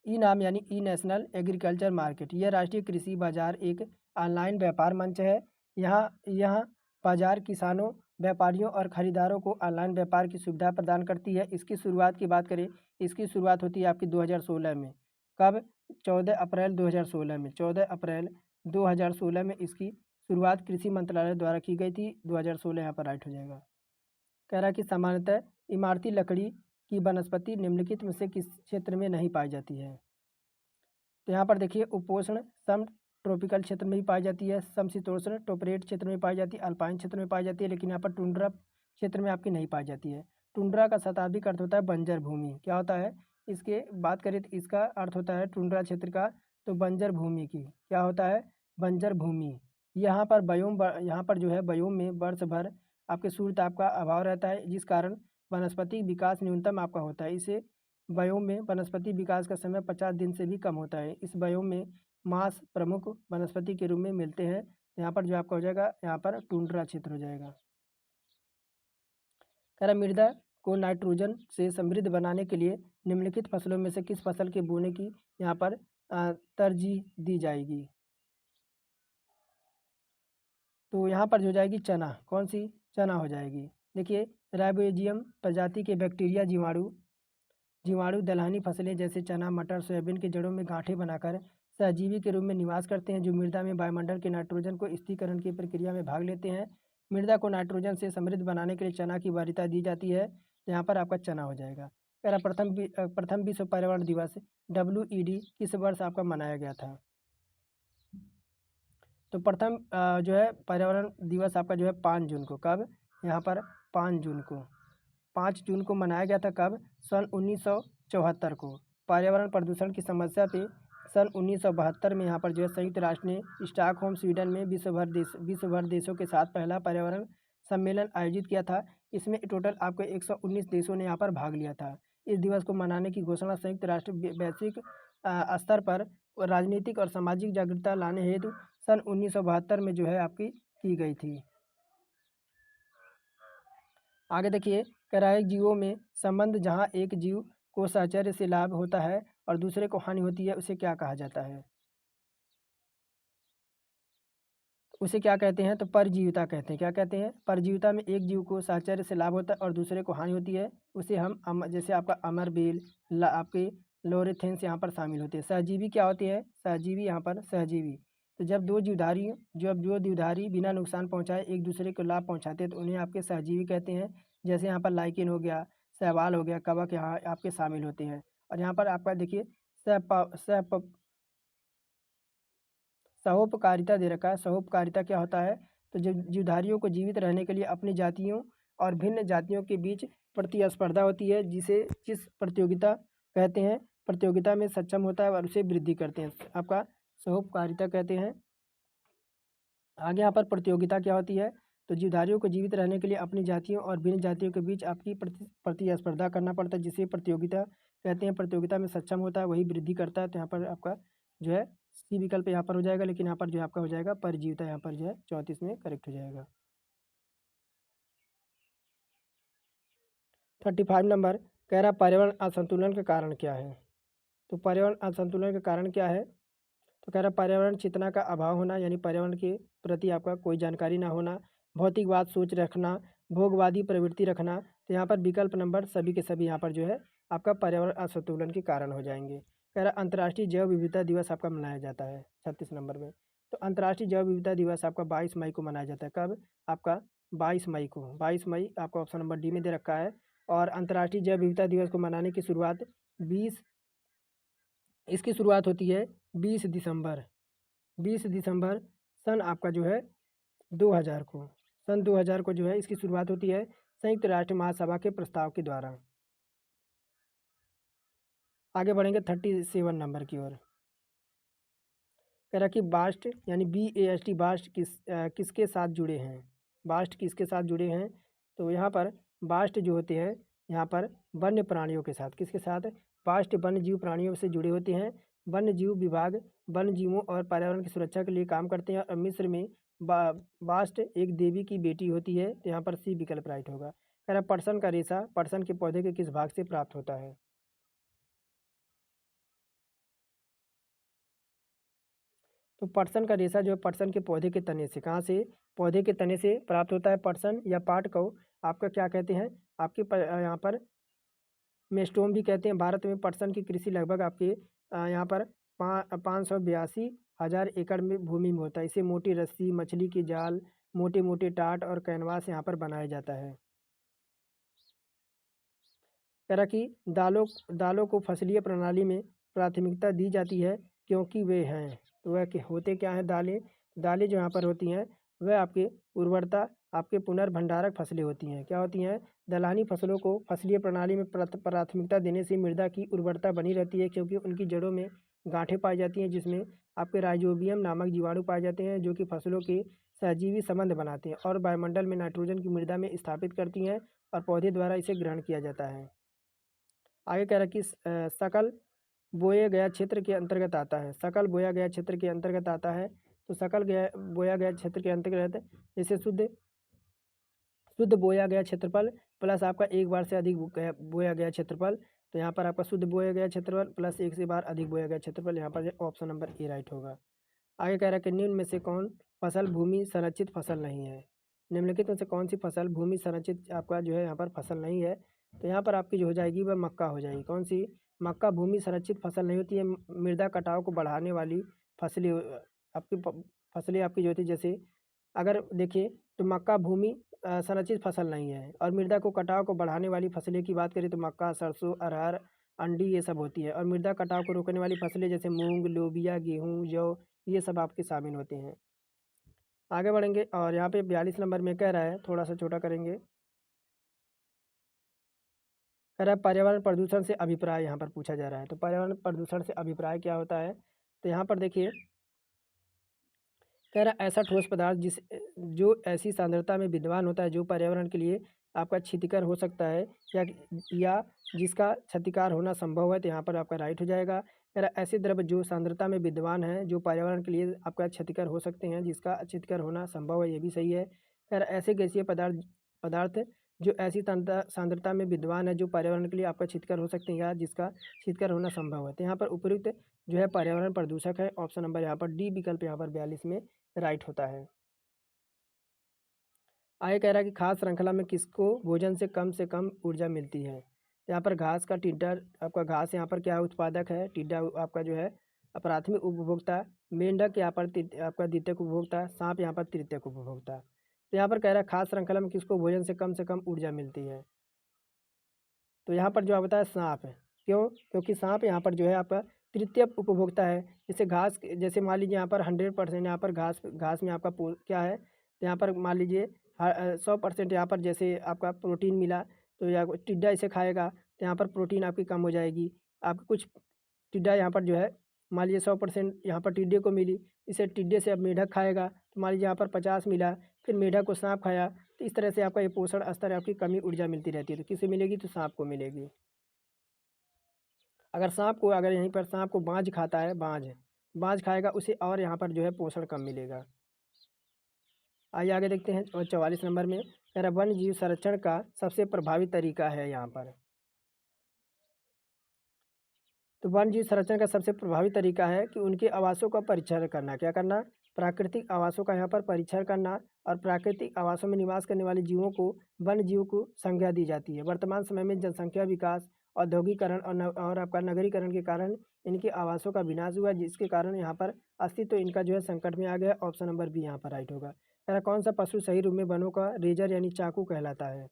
ई नाम यानी ई नेशनल एग्रीकल्चर मार्केट, यह राष्ट्रीय कृषि बाजार एक ऑनलाइन व्यापार मंच है। यहाँ बाजार किसानों, व्यापारियों और खरीदारों को ऑनलाइन व्यापार की सुविधा प्रदान करती है। इसकी शुरुआत की बात करें, इसकी शुरुआत होती है आपकी 2016 में। कब, 14 अप्रैल 2016 में। 14 अप्रैल 2016 में इसकी शुरुआत कृषि मंत्रालय द्वारा की गई थी। 2016 यहाँ पर राइट हो जाएगा। कह रहा है कि सामान्यतः इमारती लकड़ी की वनस्पति निम्नलिखित में से किस क्षेत्र में नहीं पाई जाती है, तो यहाँ पर देखिए उपोष्ण सम ट्रॉपिकल क्षेत्र में भी पाई जाती है, समशीतोष्ण टेम्परेट क्षेत्र में पाई जाती है, अल्पाइन क्षेत्र में पाई जाती है, लेकिन यहाँ पर टुंड्रा क्षेत्र में आपकी नहीं पाई जाती है। टुंड्रा का शताब्दिक अर्थ होता है बंजर भूमि। क्या होता है, इसके बात करें तो इसका अर्थ होता है टुंड्रा क्षेत्र का, तो बंजर भूमि की क्या होता है, बंजर भूमि। यहाँ पर जो है व्योम में वर्ष भर आपके सूर्य ताप का अभाव रहता है, जिस कारण वनस्पति विकास न्यूनतम आपका होता है। इसे व्योम में वनस्पति विकास का समय 50 दिन से भी कम होता है। इस व्योम में मांस प्रमुख वनस्पति के रूप में मिलते हैं। यहाँ पर जो आपका हो जाएगा, यहाँ पर टुंड्रा क्षेत्र हो जाएगा। कह रहा मृदा को नाइट्रोजन से समृद्ध बनाने के लिए निम्नलिखित फसलों में से किस फसल के बोने की यहाँ पर तरजीह दी जाएगी, तो यहाँ पर जो जाएगी चना, कौन सी, चना हो जाएगी। देखिए राइबोजियम प्रजाति के बैक्टीरिया जीवाणु दलहनी फसलें जैसे चना, मटर, सोयाबीन के जड़ों में गांठें बनाकर सहजीवी के रूप में निवास करते हैं, जो मृदा में वायुमंडल के नाइट्रोजन को स्थिरीकरण की प्रक्रिया में भाग लेते हैं। मृदा को नाइट्रोजन से समृद्ध बनाने के लिए चना की वरीयता दी जाती है। तो यहाँ पर आपका चना हो जाएगा। पहला प्रथम विश्व पर्यावरण दिवस WED किस वर्ष आपका मनाया गया था, तो प्रथम जो है पर्यावरण दिवस आपका जो है 5 जून को। कब, यहाँ पर 5 जून को, 5 जून को मनाया गया था। कब, सन 1974 को। पर्यावरण प्रदूषण की समस्या पे सन 1972 में यहाँ पर जो है संयुक्त राष्ट्र ने स्टॉकहोम स्वीडन में विश्व भर देशों के साथ पहला पर्यावरण सम्मेलन आयोजित किया था। इसमें टोटल आपको 119 देशों ने यहाँ पर भाग लिया था। इस दिवस को मनाने की घोषणा संयुक्त राष्ट्र वैश्विक स्तर पर राजनीतिक और सामाजिक जागरूकता लाने हेतु सन 1972 में जो है आपकी की गई थी। आगे देखिए, कह रहा है जीवों में संबंध, जहाँ एक जीव को साहचर्य से लाभ होता है और दूसरे को हानि होती है, उसे क्या कहा जाता है, उसे क्या कहते हैं, तो परजीविता कहते हैं। क्या कहते हैं, परजीविता में एक जीव को साहचर्य से लाभ होता है और दूसरे को हानि होती है, उसे हम जैसे आपका अमरबेल आपके लोरेथेंस यहाँ पर शामिल होते हैं। सहजीवी क्या होते हैं, सहजीवी यहाँ पर सहजीवी, तो जब दो जीवधारी बिना नुकसान पहुँचाए एक दूसरे को लाभ पहुँचाते हैं तो उन्हें आपके सहजीवी कहते हैं। जैसे यहाँ पर लाइकेन हो गया, शैवाल हो गया, कवक यहाँ आपके शामिल होते हैं। और यहाँ पर आपका देखिए सहोपकारिता दे रखा है। सहोपकारिता क्या होता है, तो जब जीवधारियों को जीवित रहने के लिए अपनी जातियों और भिन्न जातियों के बीच प्रतिस्पर्धा होती है, जिस प्रतियोगिता कहते हैं, प्रतियोगिता में सक्षम होता है और उसे वृद्धि करते हैं, आपका सहोपकारिता कहते हैं। आगे यहाँ पर प्रतियोगिता क्या होती है, तो जीवधारियों को जीवित रहने के लिए अपनी जातियों और भिन्न जातियों के बीच आपकी प्रतिस्पर्धा करना पड़ता है, जिसे प्रतियोगिता कहते हैं। प्रतियोगिता में सक्षम होता है वही वृद्धि करता है। तो यहाँ पर आपका जो है सी विकल्प यहाँ पर हो जाएगा, लेकिन यहाँ पर जो आपका हो जाएगा परजीविता, यहाँ पर जो है 34 में करेक्ट हो जाएगा। 35 नंबर कह रहा पर्यावरण असंतुलन का कारण क्या है। तो पर्यावरण असंतुलन का कारण क्या है, तो कह रहा पर्यावरण चेतना का अभाव होना, यानी पर्यावरण के प्रति आपका कोई जानकारी ना होना, भौतिकवाद सोच रखना, भोगवादी प्रवृत्ति रखना। तो यहाँ पर विकल्प नंबर सभी के सभी यहाँ पर जो है आपका पर्यावरण असंतुलन के कारण हो जाएंगे। कह रहा अंतर्राष्ट्रीय जैव विविधता दिवस आपका मनाया जाता है 36 नंबर में। तो अंतर्राष्ट्रीय जैव विविधता दिवस आपका 22 मई को मनाया जाता है। कब? आपका 22 मई को। 22 मई आपका ऑप्शन नंबर डी में दे रखा है। और अंतर्राष्ट्रीय जैव विविधता दिवस को मनाने की शुरुआत 20 इसकी शुरुआत होती है 20 दिसंबर 20 दिसंबर सन आपका जो है 2000 को। सन 2000 को जो है इसकी शुरुआत होती है संयुक्त राष्ट्र महासभा के प्रस्ताव के द्वारा। आगे बढ़ेंगे 37 नंबर की ओर। कह रहा कि बास्ट यानी BAST बास्ट किसके साथ जुड़े हैं। बास्ट किसके साथ जुड़े हैं, तो यहाँ पर बास्ट जो होते हैं यहाँ पर वन्य प्राणियों के साथ। किसके साथ? बास्ट वन्य जीव प्राणियों से जुड़े होते हैं। वन्य जीव विभाग वन्य जीवों और पर्यावरण की सुरक्षा के लिए काम करते हैं। और मिस्र में बास्ट एक देवी की बेटी होती है। तो यहाँ पर सी विकल्प राइट होगा। कह रहा पटसन का रेशा पटसन के पौधे के किस भाग से प्राप्त होता है। तो पटसन का रेशा जो है पटसन के पौधे के तने से, कहाँ से? पौधे के तने से प्राप्त होता है। पटसन या पाट को आपका क्या कहते हैं, आपके यहाँ पर मेस्टोम भी कहते हैं। भारत में पटसन की कृषि लगभग आपके यहाँ पर 582,000 एकड़ में भूमि में होता है। इसे मोटी रस्सी, मछली के जाल, मोटे मोटे टाट और कैनवास यहाँ पर बनाया जाता है। तरह की दालों को फसलीय प्रणाली में प्राथमिकता दी जाती है क्योंकि वे हैं, तो वह होते क्या हैं दालें। दालें जो यहाँ पर होती हैं वह आपके उर्वरता आपके पुनर्भंडारक फसलें होती हैं। क्या होती हैं? दलहनी फसलों को फसलीय प्रणाली में प्राथमिकता देने से मृदा की उर्वरता बनी रहती है, क्योंकि उनकी जड़ों में गांठें पाई जाती हैं जिसमें आपके राइजोबियम नामक जीवाणु पाए जाते हैं, जो कि फसलों के सहजीवी संबंध बनाते हैं और वायुमंडल में नाइट्रोजन की मृदा में स्थापित करती हैं और पौधे द्वारा इसे ग्रहण किया जाता है। आगे कह रहा है कि सकल बोया गया क्षेत्र के अंतर्गत आता है। सकल बोया गया क्षेत्र के अंतर्गत आता है। तो बोया गया क्षेत्र के अंतर्गत जैसे शुद्ध बोया गया क्षेत्रफल प्लस आपका एक बार से अधिक बोया गया क्षेत्रफल। तो यहाँ पर आपका शुद्ध बोया गया क्षेत्रफल प्लस एक से बार अधिक बोया गया क्षेत्रफल, यहाँ पर ऑप्शन नंबर ए राइट होगा। आगे कह रहा है कि निम्न में से कौन फसल भूमि संरक्षित फसल नहीं है। निम्नलिखित में से कौन सी फसल भूमि संरक्षित आपका जो है यहाँ पर फसल नहीं है। तो यहाँ पर आपकी जो हो जाएगी वह मक्का हो जाएगी। कौन सी? मक्का भूमि संरक्षित फसल नहीं होती है। मृदा कटाव को बढ़ाने वाली फसलें फसलें आपकी जो होती है, जैसे अगर देखिए तो मक्का भूमि संरक्षित फसल नहीं है। और मृदा को कटाव को बढ़ाने वाली फसलें की बात करें तो मक्का, सरसों, अरहर, अंडी ये सब होती है। और मृदा कटाव को रोकने वाली फसलें जैसे मूंग, लोबिया, गेहूँ, जौ ये सब आपके शामिल होते हैं। आगे बढ़ेंगे और यहाँ पे 42 नंबर में कह रहा है, थोड़ा सा छोटा करेंगे, कह रहा है पर्यावरण प्रदूषण से अभिप्राय यहाँ पर पूछा जा रहा है। तो पर्यावरण प्रदूषण से अभिप्राय क्या होता है, तो यहाँ पर देखिए कह रहा ऐसा ठोस पदार्थ जो ऐसी सांद्रता में विद्यमान होता है जो पर्यावरण के लिए आपका क्षतिकर हो सकता है या जिसका क्षतिकार होना संभव है। तो यहाँ पर आपका राइट हो जाएगा। कह रहा ऐसे द्रव्य जो सांद्रता में विद्यमान है जो पर्यावरण के लिए आपका क्षतिकर हो सकते हैं जिसका क्षतिकर होना संभव है, ये भी सही है। कह रहा ऐसे गैसीय पदार्थ जो ऐसी सांद्रता में विद्यमान है जो पर्यावरण के लिए आपका क्षतिकर हो सकते हैं या जिसका क्षतिकर होना संभव है। तो यहाँ पर उपयुक्त जो है पर्यावरण प्रदूषक है। ऑप्शन नंबर यहाँ पर डी विकल्प यहाँ पर 42 में राइट होता है। आगे कह रहा है कि खाद्य श्रृंखला में किसको भोजन से कम ऊर्जा मिलती है। यहाँ पर घास का टिड्डा आपका घास यहाँ पर क्या उत्पादक है, टिड्डा आपका जो है प्राथमिक उपभोक्ता, मेंढक यहाँ पर आपका द्वितीयक उपभोक्ता, सांप यहाँ पर तृतीयक उपभोक्ता। तो यहाँ पर कह रहा है खाद्य श्रृंखला में किसको भोजन से कम ऊर्जा मिलती है। तो यहाँ पर जो आप बताया सांप है। क्यों? क्योंकि सांप यहाँ पर जो है आपका तृतीय उपभोक्ता है। जैसे घास, जैसे मान लीजिए यहाँ पर 100% यहाँ पर घास में आपका क्या है, तो यहाँ पर मान लीजिए 100% यहाँ पर जैसे आपका प्रोटीन मिला तो या टिड्डा इसे खाएगा तो यहाँ पर प्रोटीन आपकी कम हो जाएगी। आपको कुछ टिड्डा यहाँ पर जो है मान लीजिए 100% यहाँ पर टिड्डे को मिली, इसे टिड्डे से अब मेढक खाएगा तो मान लीजिए यहाँ पर 50 मिला, फिर मेढक को सांप खाया, तो इस तरह से आपका ये पोषण स्तर आपकी कमी ऊर्जा मिलती रहती है। तो किसे मिलेगी? तो सांप को मिलेगी। अगर यहीं पर सांप को बाज खाता है, बाँझ खाएगा उसे और यहाँ पर जो है पोषण कम मिलेगा। आइए आगे देखते हैं और 44 नंबर में कह रहा वन्य जीव संरक्षण का सबसे प्रभावी तरीका है यहाँ पर। तो वन्य जीव संरक्षण का सबसे प्रभावी तरीका है कि उनके आवासों का परीक्षण करना। क्या करना? प्राकृतिक आवासों का यहाँ पर परीक्षण करना और प्राकृतिक आवासों में निवास करने वाले जीवों को वन्य जीव को संज्ञा दी जाती है। वर्तमान समय में जनसंख्या विकास, औद्योगिकरण और आपका नगरीकरण के कारण इनके आवासों का विनाश हुआ, जिसके कारण यहाँ पर अस्तित्व इनका जो है संकट में आ गया। ऑप्शन नंबर बी यहाँ पर राइट होगा। कह रहा कौन सा पशु सही रूप में वनों का रेजर यानी चाकू कहलाता है?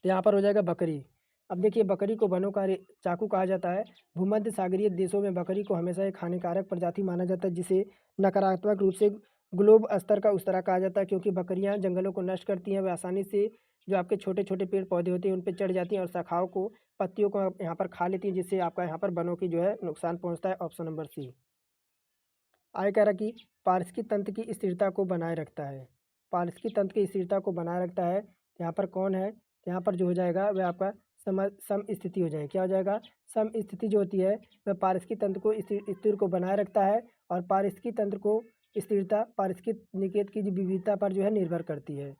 तो यहाँ पर हो जाएगा बकरी। अब देखिए बकरी को वनों का चाकू कहा जाता है। भूमध्य सागरीय देशों में बकरी को हमेशा एक हानिकारक प्रजाति माना जाता है, जिसे नकारात्मक रूप से ग्लोब स्तर का उस तरह कहा जाता है, क्योंकि बकरियां जंगलों को नष्ट करती हैं। वे आसानी से जो आपके छोटे छोटे पेड़ पौधे होते हैं उन पर चढ़ जाती हैं और शाखाओं को, पत्तियों को यहाँ पर खा लेती हैं, जिससे आपका यहाँ पर वनों की जो है नुकसान पहुँचता है। ऑप्शन नंबर सी। आय कह रहा कि पारिस्थितिकी तंत्र की स्थिरता को बनाए रखता है। पारिस्थितिकी तंत्र की स्थिरता को बनाए रखता है। यहाँ पर कौन है? यहाँ पर जो हो जाएगा वह आपका सम स्थिति हो जाएगी। क्या हो जाएगा? सम स्थिति जो होती है वह पारिस्थितिकी तंत्र को स्थिर को बनाए रखता है और पारिस्थितिकी तंत्र को स्थिरता पारिस्थितिकी निकेत की विविधता पर जो है निर्भर करती है।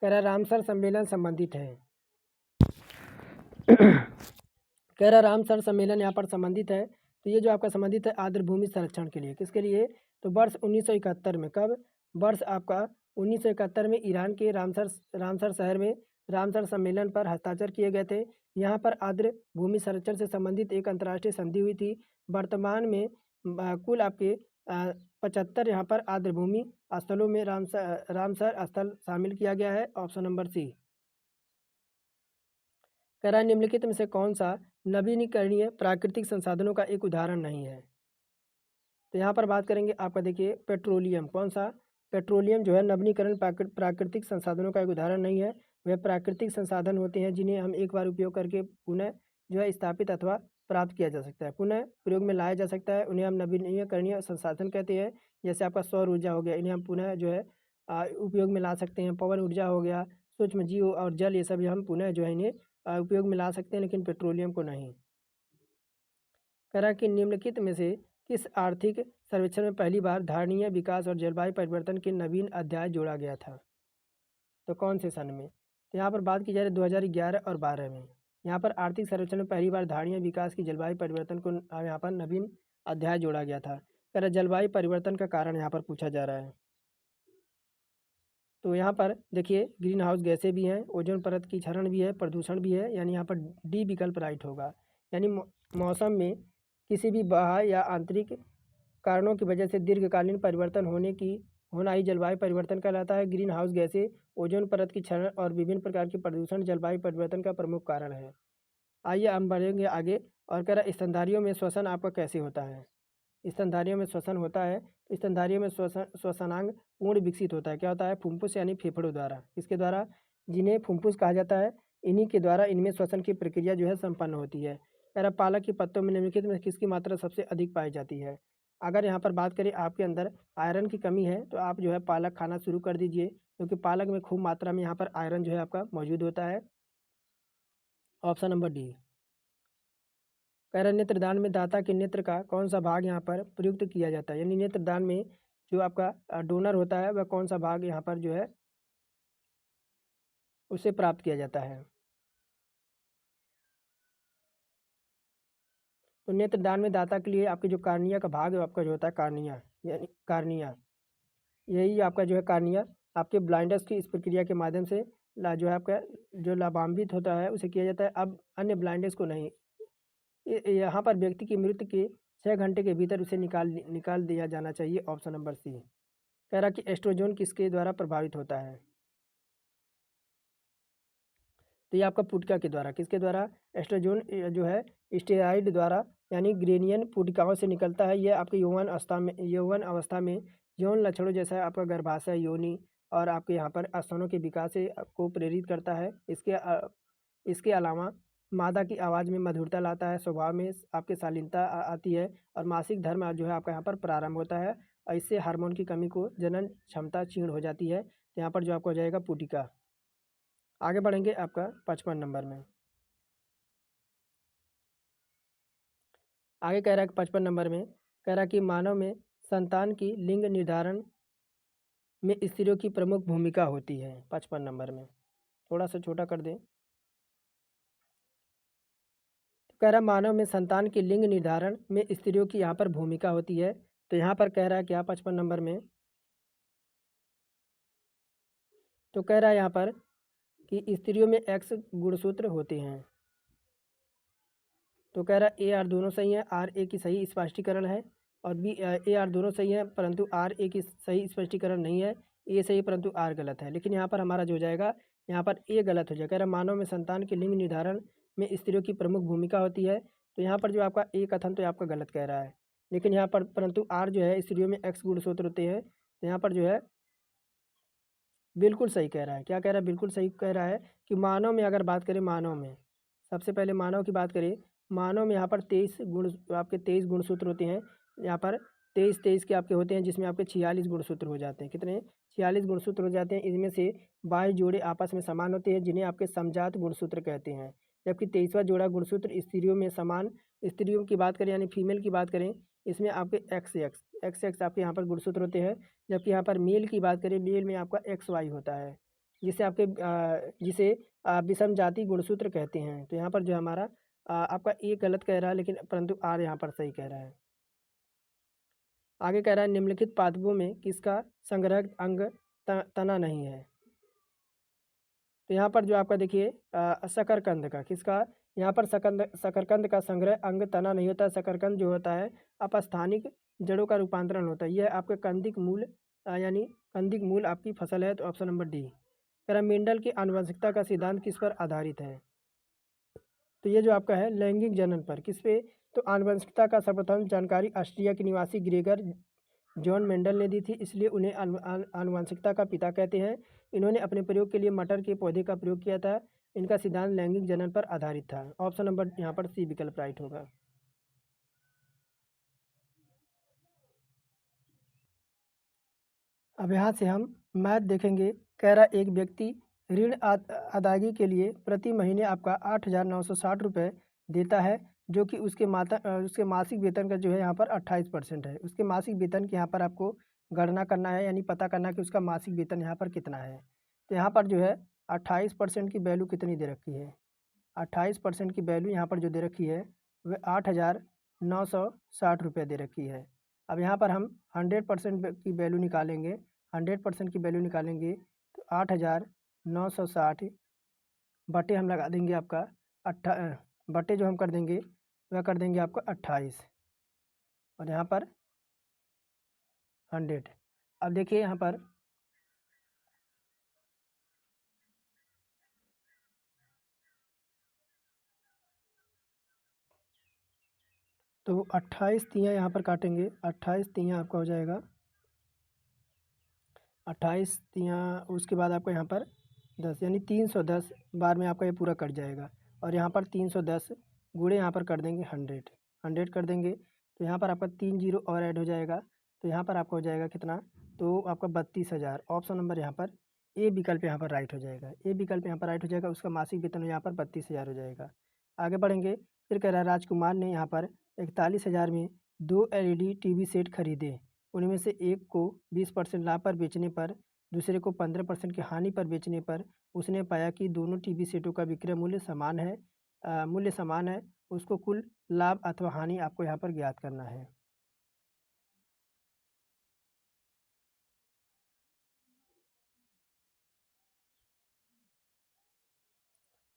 कह रहा रामसर सम्मेलन संबंधित है। कह रहा रामसर सम्मेलन यहाँ पर संबंधित है। तो ये जो आपका संबंधित है आर्द्र भूमि संरक्षण के लिए। किसके लिए? तो वर्ष 1971 में। कब? वर्ष आपका 1971 में ईरान के रामसर शहर में रामसर सम्मेलन पर हस्ताक्षर किए गए थे। यहाँ पर आर्द्र भूमि संरक्षण से संबंधित एक अंतर्राष्ट्रीय संधि हुई थी। वर्तमान में कुल आपके 75 यहाँ पर आर्द्र भूमि स्थलों में रामसर स्थल शामिल किया गया है। Option number C. कह रहा है निम्नलिखित में से कौन सा नवीनीकरणीय प्राकृतिक संसाधनों का एक उदाहरण नहीं है? तो यहाँ पर बात करेंगे आपका देखिए पेट्रोलियम। कौन सा? पेट्रोलियम जो है नवीनीकरण प्राकृतिक संसाधनों का एक उदाहरण नहीं है। वह प्राकृतिक संसाधन होते हैं जिन्हें हम एक बार उपयोग करके पुनः जो है स्थापित अथवा प्राप्त किया जा सकता है, पुनः प्रयोग में लाया जा सकता है। उन्हें हम नवीनीकरणीय संसाधन कहते हैं। जैसे आपका सौर ऊर्जा हो गया, इन्हें हम पुनः जो है उपयोग में ला सकते हैं। पवन ऊर्जा हो गया, सूक्ष्म जीव और जल, ये सब हम पुनः जो है इन्हें उपयोग में ला सकते हैं, लेकिन पेट्रोलियम को नहीं। कह रहा कि निम्नलिखित में से किस आर्थिक सर्वेक्षण में पहली बार धारणीय विकास और जलवायु परिवर्तन के नवीन अध्याय जोड़ा गया था? तो कौन से सन में? तो यहाँ पर बात की जा रही है 2011 और 12 में। यहाँ पर आर्थिक सर्वेक्षण में पहली बार धारणीय विकास की जलवायु परिवर्तन को यहाँ पर नवीन अध्याय जोड़ा गया था। कह रहा जलवायु परिवर्तन का कारण यहाँ पर पूछा जा रहा है। तो यहाँ पर देखिए ग्रीन हाउस गैसें भी हैं, ओजोन परत की क्षरण भी है, प्रदूषण भी है, यानी यहाँ पर डी विकल्प राइट होगा। यानी मौसम में किसी भी बाह्य या आंतरिक कारणों की वजह से दीर्घकालीन परिवर्तन होना ही जलवायु परिवर्तन कहलाता है। ग्रीन हाउस गैसें, ओजोन परत की क्षरण और विभिन्न प्रकार के प्रदूषण जलवायु परिवर्तन का प्रमुख कारण है। आइए हम बढ़ेंगे आगे और कह रहा स्तनधारियों में श्वसन आपका कैसे होता है? स्तनधारियों में श्वसन होता है। स्तनधारियों में श्वसनांग पूर्ण विकसित होता है। क्या होता है? फुफ्फुस यानी फेफड़ों द्वारा। किसके द्वारा? जिन्हें फुफ्फुस कहा जाता है, इन्हीं के द्वारा इनमें श्वसन की प्रक्रिया जो है संपन्न होती है। कह रहा पालक के पत्तों में निम्नलिखित में किसकी मात्रा सबसे अधिक पाई जाती है? अगर यहाँ पर बात करें आपके अंदर आयरन की कमी है तो आप जो है पालक खाना शुरू कर दीजिए, क्योंकि पालक में खूब मात्रा में यहाँ पर आयरन जो है आपका मौजूद होता है। Option number D. कह रहा नेत्रदान में दाता के नेत्र का कौन सा भाग यहाँ पर प्रयुक्त किया जाता है? यानी नेत्रदान में जो आपका डोनर होता है वह कौन सा भाग यहाँ पर जो है उसे प्राप्त किया जाता है? तो नेत्रदान में दाता के लिए आपके जो कार्निया का भाग है आपका जो होता है कार्निया, यानी कार्निया, यही आपका जो है कार्निया आपके ब्लाइंडर्स की इस प्रक्रिया के माध्यम से जो है आपका जो लाभान्वित होता है उसे किया जाता है। अब अन्य ब्लाइंडर्स को नहीं। यहाँ पर व्यक्ति की मृत्यु के 6 घंटे के भीतर उसे निकाल दिया जाना चाहिए। Option number C. कह रहा कि एस्ट्रोजन किसके द्वारा प्रभावित होता है? तो ये आपका पुटिका के द्वारा। किसके द्वारा? एस्ट्रोजन जो है स्टेरॉइड द्वारा, यानी ग्रेनियन पुटिकाओं से निकलता है। यह आपके यौवन अवस्था में यौन लक्षणों जैसा आपका गर्भाशय, योनि और आपके यहाँ पर स्तनों के विकास से को प्रेरित करता है। इसके अलावा मादा की आवाज़ में मधुरता लाता है, स्वभाव में आपके शालीनता आती है और मासिक धर्म जो है आपका यहाँ पर प्रारंभ होता है। और इससे हार्मोन की कमी को जनन क्षमता क्षीण हो जाती है। तो यहाँ पर जो आपको हो जाएगा पुटिका। आगे बढ़ेंगे आपका 55 नंबर में। आगे कह रहा है कि 55 नंबर में कह रहा है कि मानव में संतान की लिंग निर्धारण में स्त्रियों की प्रमुख भूमिका होती है। 55 नंबर में थोड़ा सा छोटा कर दें। कह रहा है मानव में संतान की लिंग निर्धारण में स्त्रियों की यहाँ पर भूमिका होती है। तो यहाँ पर कह रहा है क्या 55 नंबर में, तो कह रहा है यहाँ पर कि स्त्रियों में एक्स गुणसूत्र होते हैं। तो कह रहा है ए आर दोनों सही है, आर ए की सही स्पष्टीकरण है, और बी ए आर दोनों सही है परंतु आर ए की सही स्पष्टीकरण नहीं है। ए सही परंतु आर गलत है। लेकिन यहाँ पर हमारा जो हो जाएगा, यहाँ पर ए गलत हो जाएगा। कह रहा है मानव में संतान के लिंग निर्धारण में स्त्रियों की प्रमुख भूमिका होती है। तो यहाँ पर जो आपका ए कथन तो आपका गलत कह रहा है। लेकिन यहाँ पर परंतु आर जो है स्त्रियों में एक्स गुणसूत्र होते हैं। तो यहाँ पर जो है बिल्कुल सही कह रहा है। क्या कह रहा है? बिल्कुल सही कह रहा है कि मानव में अगर बात करें, मानव में सबसे पहले मानव की बात करें, मानव में यहाँ पर 23 गुण, आपके 23 गुणसूत्र होते हैं। यहाँ पर 23 के आपके होते हैं, जिसमें आपके 46 गुणसूत्र हो जाते हैं। कितने? 46 गुणसूत्र हो जाते हैं। इनमें से 22 जोड़े आपस में समान होते हैं, जिन्हें आपके समजात गुणसूत्र कहते हैं। जबकि 23वां जोड़ा गुणसूत्र स्त्रियों में समान, स्त्रियों की बात करें यानी फीमेल की बात करें, इसमें आपके एक्स आपके यहाँ पर गुणसूत्र होते हैं। जबकि यहाँ पर मेल की बात करें, मेल में आपका एक्स वाई होता है, जिसे विषम जाति गुणसूत्र कहते हैं। तो यहाँ पर जो हमारा आपका ए गलत कह रहा है, लेकिन परंतु आर यहाँ पर सही कह रहा है। आगे कह रहा है निम्नलिखित पादपों में किसका संग्रह अंग तना नहीं है। तो यहाँ पर जो आपका देखिए शकरकंद का, किसका? यहाँ पर शकरकंद का संग्रह अंग तना नहीं होता। शकरकंद जो होता है अपस्थानिक जड़ों का रूपांतरण होता है। यह आपके कंदिक मूल यानी कंदिक मूल आपकी फसल है। तो ऑप्शन नंबर डी। कह रहा है मेंडल की आनुवंशिकता का सिद्धांत किस पर आधारित है। तो ये जो आपका है लैंगिक जनन पर, किस पे? तो आनुवंशिकता का सर्वप्रथम जानकारी ऑस्ट्रिया के निवासी ग्रेगर जॉन मेंडल ने दी थी, इसलिए उन्हें आनुवंशिकता का पिता कहते हैं। इन्होंने अपने प्रयोग के लिए मटर के पौधे का प्रयोग किया था। इनका सिद्धांत लैंगिक जनन पर आधारित था। ऑप्शन नंबर यहाँ पर सी विकल्प राइट होगा। अब यहाँ से हम मैथ देखेंगे। कह रहा एक व्यक्ति ऋण अदायगी के लिए प्रति महीने आपका 8,960 रुपये देता है, जो कि उसके मासिक वेतन का जो है यहाँ पर 28% है। उसके मासिक वेतन की यहाँ पर आपको गणना करना है, यानी पता करना कि उसका मासिक वेतन यहाँ पर कितना है। तो यहाँ पर जो है 28% की वैल्यू कितनी दे रखी है? 28% की वैल्यू यहाँ पर जो दे रखी है वह 8,960 रुपये दे रखी है। अब यहाँ पर हम 100% की वैल्यू निकालेंगे। 100% की वैल्यू निकालेंगे तो 8,960 बटे हम लगा देंगे आपका बटे जो हम कर देंगे वह कर देंगे आपका 28, और यहाँ पर 100। अब देखिए यहाँ पर तो 28 तियाँ यहाँ पर काटेंगे। 28 तियाँ आपका हो जाएगा 28 तियाँ, उसके बाद आपका यहाँ पर 10, यानी 310 बार में आपका ये पूरा कट जाएगा। और यहाँ पर 310 गुणे यहाँ पर कर देंगे 100 कर देंगे। तो यहाँ पर आपका 3 जीरो और ऐड हो जाएगा। तो यहाँ पर आपका हो जाएगा कितना? तो आपका 32,000। ऑप्शन नंबर यहाँ पर ए विकल्प यहाँ पर राइट हो जाएगा। ए विकल्प यहाँ पर राइट हो जाएगा। उसका मासिक वेतन यहाँ पर 32,000 हो जाएगा। आगे बढ़ेंगे। फिर कह रहा है राजकुमार ने यहाँ पर 41,000 में 2 LED TV सेट खरीदे। उनमें से एक को 20% लाभ पर बेचने पर, दूसरे को 15% की हानि पर बेचने पर उसने पाया कि दोनों टीवी सेटों का विक्रय मूल्य समान है। उसको कुल लाभ अथवा हानि आपको यहाँ पर ज्ञात करना है।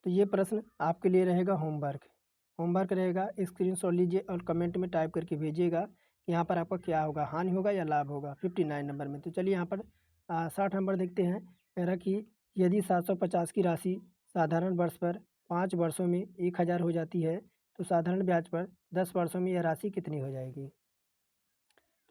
तो ये प्रश्न आपके लिए रहेगा होमवर्क रहेगा। स्क्रीनशॉट लीजिए और कमेंट में टाइप करके भेजिएगा कि यहाँ पर आपका क्या होगा, हानि होगा या लाभ होगा 59 नंबर में। तो चलिए यहाँ पर 60 नंबर देखते हैं। कह रहा कि यदि 750 की राशि साधारण वर्ष पर 5 वर्षों में 1,000 हो जाती है, तो साधारण ब्याज पर 10 वर्षों में यह राशि कितनी हो जाएगी।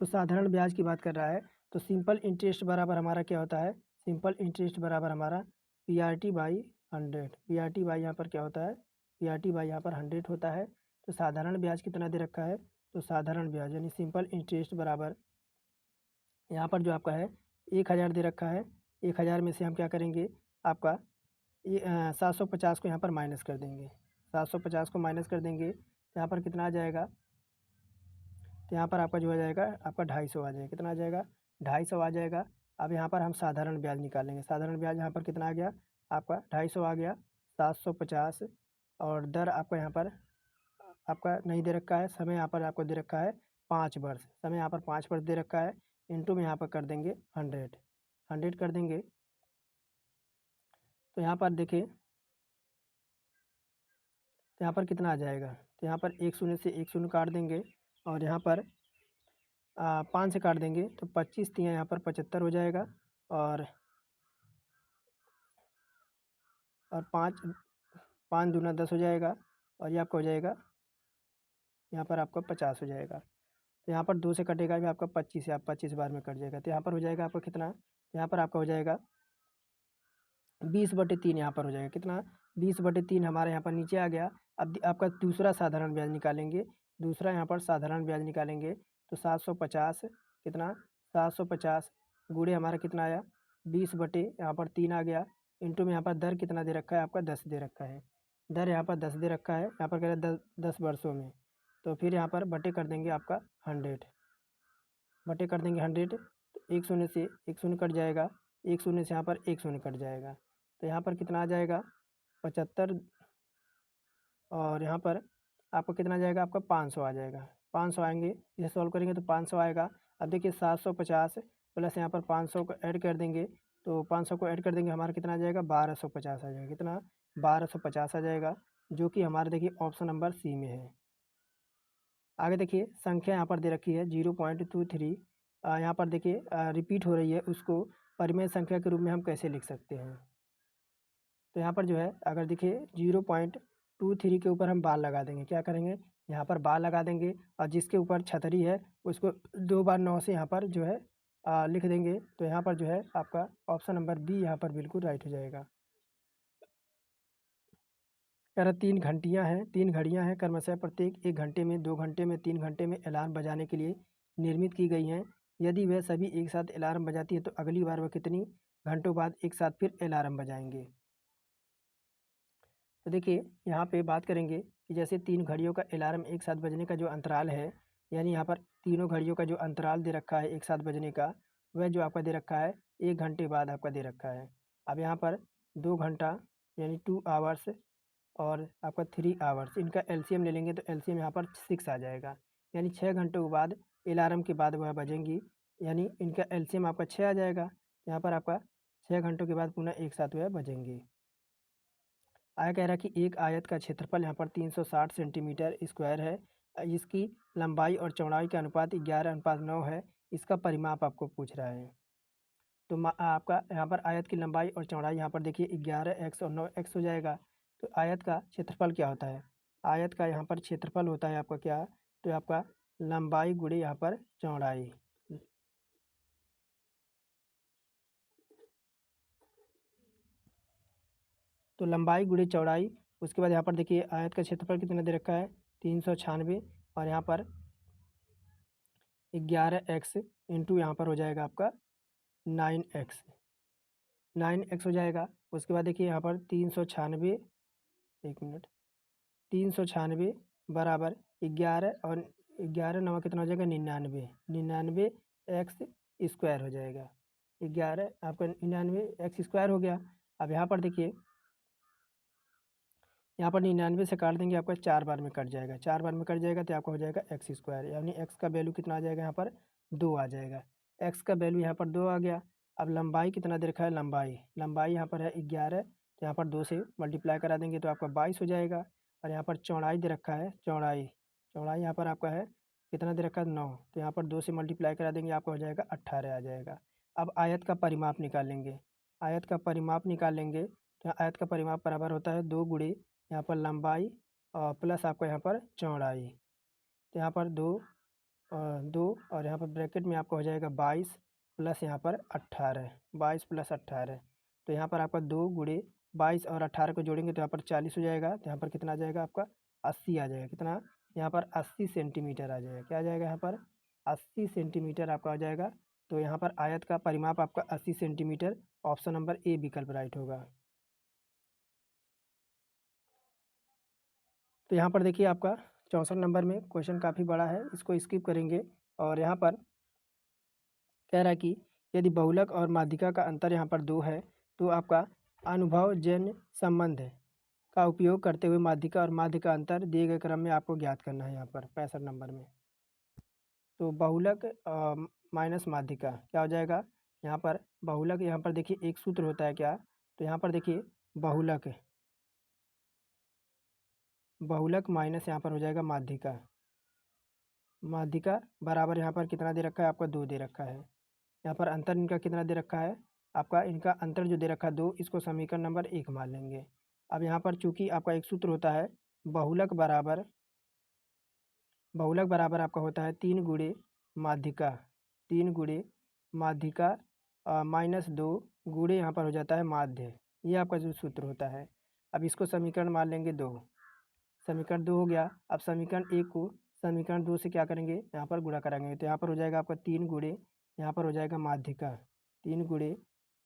तो साधारण ब्याज की बात कर रहा है। तो सिंपल इंटरेस्ट बराबर हमारा क्या होता है? सिंपल इंटरेस्ट बराबर हमारा PRT बाई 100। PRT बाई यहाँ पर क्या होता है? PRT बाई यहाँ पर 100 होता है। तो साधारण ब्याज कितना दे रखा है? तो साधारण ब्याज यानी सिंपल इंटरेस्ट बराबर यहाँ पर जो आपका है 1,000 दे रखा है। 1,000 में से हम क्या करेंगे, आपका 750 को यहाँ पर माइनस कर देंगे। 750 को माइनस कर देंगे तो यहाँ पर कितना आ जाएगा? तो यहाँ पर आपका जो हो जाएगा आपका 250 आ जाएगा। कितना आ जाएगा? 250 आ जाएगा। अब यहाँ पर हम साधारण ब्याज निकालेंगे। साधारण ब्याज यहाँ पर कितना आ गया आपका? 250 आ गया। 750 और दर आपका यहाँ पर आपका नहीं दे रखा है। समय यहाँ पर आपको दे रखा है 5 वर्ष। समय यहाँ पर 5 वर्ष दे रखा है। इंटू में यहाँ पर कर देंगे 100 कर देंगे। तो यहाँ पर देखिए, तो यहाँ पर कितना आ जाएगा? तो यहाँ पर एक शून्य से एक शून्य काट देंगे और यहाँ पर 5 से काट देंगे तो 25 तियाँ यहाँ पर 75 हो जाएगा। और 5 5 दूना 10 हो जाएगा और ये आपका हो जाएगा यहाँ पर आपका 50 हो जाएगा। तो यहाँ पर 2 से कटेगा भी आपका 25 है, आप 25 बार में कट जाएगा। तो यहाँ पर हो जाएगा आपका कितना? यहाँ पर आपका हो जाएगा 20/3 यहाँ पर हो जाएगा। कितना? 20/3 हमारे यहाँ पर नीचे आ गया। अब आपका दूसरा साधारण ब्याज निकालेंगे। दूसरा यहाँ पर साधारण ब्याज निकालेंगे तो 750 कितना? 750 गुणे हमारा कितना आया? 20/3 आ गया। इंटू में यहाँ पर दर कितना दे रखा है आपका? 10 दे रखा है। दर यहाँ पर 10 दे रखा है। यहाँ पर कह रहे 10 वर्षों में। तो फिर यहाँ पर बटे कर देंगे आपका 100, बटे कर देंगे 100। तो एक शून्य से एक शून्य कट जाएगा। एक शून्य से यहाँ पर एक शून्य कट जाएगा। तो यहाँ पर कितना आ जाएगा? 75 और यहाँ पर आपको कितना आ जाएगा? आपका 500 आ जाएगा। 500 आएंगे, इसे सॉल्व करेंगे तो 500 आएगा। अब देखिए 750 प्लस यहाँ पर 500 को ऐड कर देंगे तो 500 को ऐड कर देंगे हमारा कितना आ जाएगा? 1250 आ जाएगा। कितना? 1250 आ जाएगा, जो कि हमारे देखिए ऑप्शन नंबर सी में है। आगे देखिए संख्या यहाँ पर दे रखी है 0.23। यहाँ पर देखिए रिपीट हो रही है, उसको परिमेय संख्या के रूप में हम कैसे लिख सकते हैं? तो यहाँ पर जो है अगर देखिए 0.23 के ऊपर हम बार लगा देंगे। क्या करेंगे? यहाँ पर बार लगा देंगे और जिसके ऊपर छतरी है उसको 2 बार 9 से यहाँ पर जो है लिख देंगे। तो यहाँ पर जो है आपका ऑप्शन नंबर बी यहाँ पर बिल्कुल राइट हो जाएगा। कह रहा 3 घंटियाँ हैं, 3 घड़ियाँ हैं, क्रमशः प्रत्येक 1 घंटे में, 2 घंटे में, 3 घंटे में अलार्म बजाने के लिए निर्मित की गई हैं। यदि वह सभी एक साथ अलार्म बजाती है तो अगली बार वह कितनी घंटों बाद एक साथ फिर अलार्म बजाएंगे? तो देखिए यहाँ पे बात करेंगे कि जैसे 3 घड़ियों का अलार्म एक साथ बजने का जो अंतराल है, यानी यहाँ पर तीनों घड़ियों का जो अंतराल दे रखा है एक साथ बजने का, वह जो आपका दे रखा है 1 घंटे बाद आपका दे रखा है। अब यहाँ पर 2 घंटा यानी 2 आवर्स और आपका 3 आवर्स, इनका एलसीएम ले लेंगे तो एलसीएम यहाँ पर 6 आ जाएगा। यानी 6 घंटों के बाद अलार्म के बाद वह बजेंगी, यानी इनका एलसीएम आपका 6 आ जाएगा। यहाँ पर आपका 6 घंटों के बाद पुनः एक साथ वह बजेंगी। आया कह रहा है कि एक आयत का क्षेत्रफल यहाँ पर 360 सेंटीमीटर स्क्वायर है। इसकी लंबाई और चौड़ाई का अनुपात 11:9 है। इसका परिमाप आपको पूछ रहा है। तो आपका यहाँ पर आयत की लंबाई और चौड़ाई यहाँ पर देखिए 11x और 9x हो जाएगा। तो आयत का क्षेत्रफल क्या होता है? आयत का यहाँ पर क्षेत्रफल होता है आपका क्या? तो आपका लंबाई गुणे यहाँ पर चौड़ाई। तो लंबाई गुणे चौड़ाई, उसके बाद यहाँ पर देखिए आयत का क्षेत्रफल कितना दे रखा है? 396 और यहाँ पर 11x इंटू यहाँ पर हो जाएगा आपका 9x, 9x हो जाएगा। उसके बाद देखिए यहाँ पर 396, एक मिनट, 396 बराबर 11 और 11 9 कितना हो जाएगा? 99, 99x स्क्वायर हो जाएगा। 11 आपका 99x स्क्वायर हो गया। अब यहाँ पर देखिए, यहाँ पर 99 से काट देंगे, आपका 4 बार में कट जाएगा। 4 बार में कट जाएगा तो आपका हो जाएगा एक्स स्क्वायर, यानी एक्स का वैल्यू कितना आ जाएगा? यहाँ पर 2 आ जाएगा। एक्स का वैल्यू यहाँ पर 2 आ गया। अब लंबाई कितना दे रखा है? लंबाई यहाँ पर है 11, तो यहाँ पर 2 से मल्टीप्लाई करा देंगे तो आपका 22 हो जाएगा। और यहाँ पर चौड़ाई दे रखा है, चौड़ाई यहाँ पर आपका है कितना दे रखा है? 9, तो यहाँ पर 2 से मल्टीप्लाई करा देंगे, आपका हो जाएगा 18 आ जाएगा। अब आयत का परिमाप निकालेंगे। आयत का परिमाप निकालेंगे तो आयत का परिमाप बराबर होता है 2 गुणे यहाँ पर लंबाई और प्लस आपका यहाँ पर चौड़ाई। तो यहाँ पर 2 और यहाँ पर ब्रैकेट में आपका हो जाएगा 22 प्लस यहाँ पर 18, 22 प्लस 18। तो यहाँ पर आपका 2 गुणे 22 और 18 को जोड़ेंगे तो यहाँ पर 40 हो जाएगा। तो यहाँ पर कितना आ जाएगा? आपका 80 आ जाएगा। कितना? यहाँ पर 80 सेंटीमीटर आ जाएगा। क्या आ जाएगा? यहाँ पर 80 सेंटीमीटर आपका आ जाएगा। तो यहाँ पर आयत का परिमाप आपका 80 सेंटीमीटर, ऑप्शन नंबर ए विकल्प राइट होगा। तो यहाँ पर देखिए आपका 64 नंबर में क्वेश्चन काफ़ी बड़ा है, इसको स्किप करेंगे। और यहाँ पर कह रहा है कि यदि बहुलक और माध्यिका का अंतर यहाँ पर 2 है, तो आपका अनुभवजन्य संबंध का उपयोग करते हुए माध्यिका और माध्य का अंतर दिए गए क्रम में आपको ज्ञात करना है यहाँ पर 65 नंबर में। तो बहुलक माइनस माध्यिका क्या हो जाएगा? यहाँ पर बहुलक, यहाँ पर देखिए एक सूत्र होता है क्या, तो यहाँ पर देखिए बहुलक, बहुलक माइनस यहाँ पर हो जाएगा माध्यिका। माध्यिका बराबर यहाँ पर कितना दे रखा है आपका? 2 दे रखा है। यहाँ पर अंतर इनका कितना दे रखा है आपका? इनका अंतर जो दे रखा है 2, इसको समीकरण नंबर 1 मान लेंगे। अब यहाँ पर चूंकि आपका एक सूत्र होता है बहुलक बराबर, बहुलक बराबर आपका होता है 3 गुणे माध्यिका, 3 गुणे माध्यिका माइनस 2 गुणे यहाँ पर हो जाता है माध्य। ये आपका जो सूत्र होता है। अब इसको समीकरण मान लेंगे 2, समीकरण 2 हो गया। अब समीकरण 1 को समीकरण 2 से क्या करेंगे? यहाँ पर गुणा करेंगे, तो यहाँ पर हो जाएगा आपका 3 गुणे, यहाँ पर हो जाएगा माध्यिका, 3 गुणे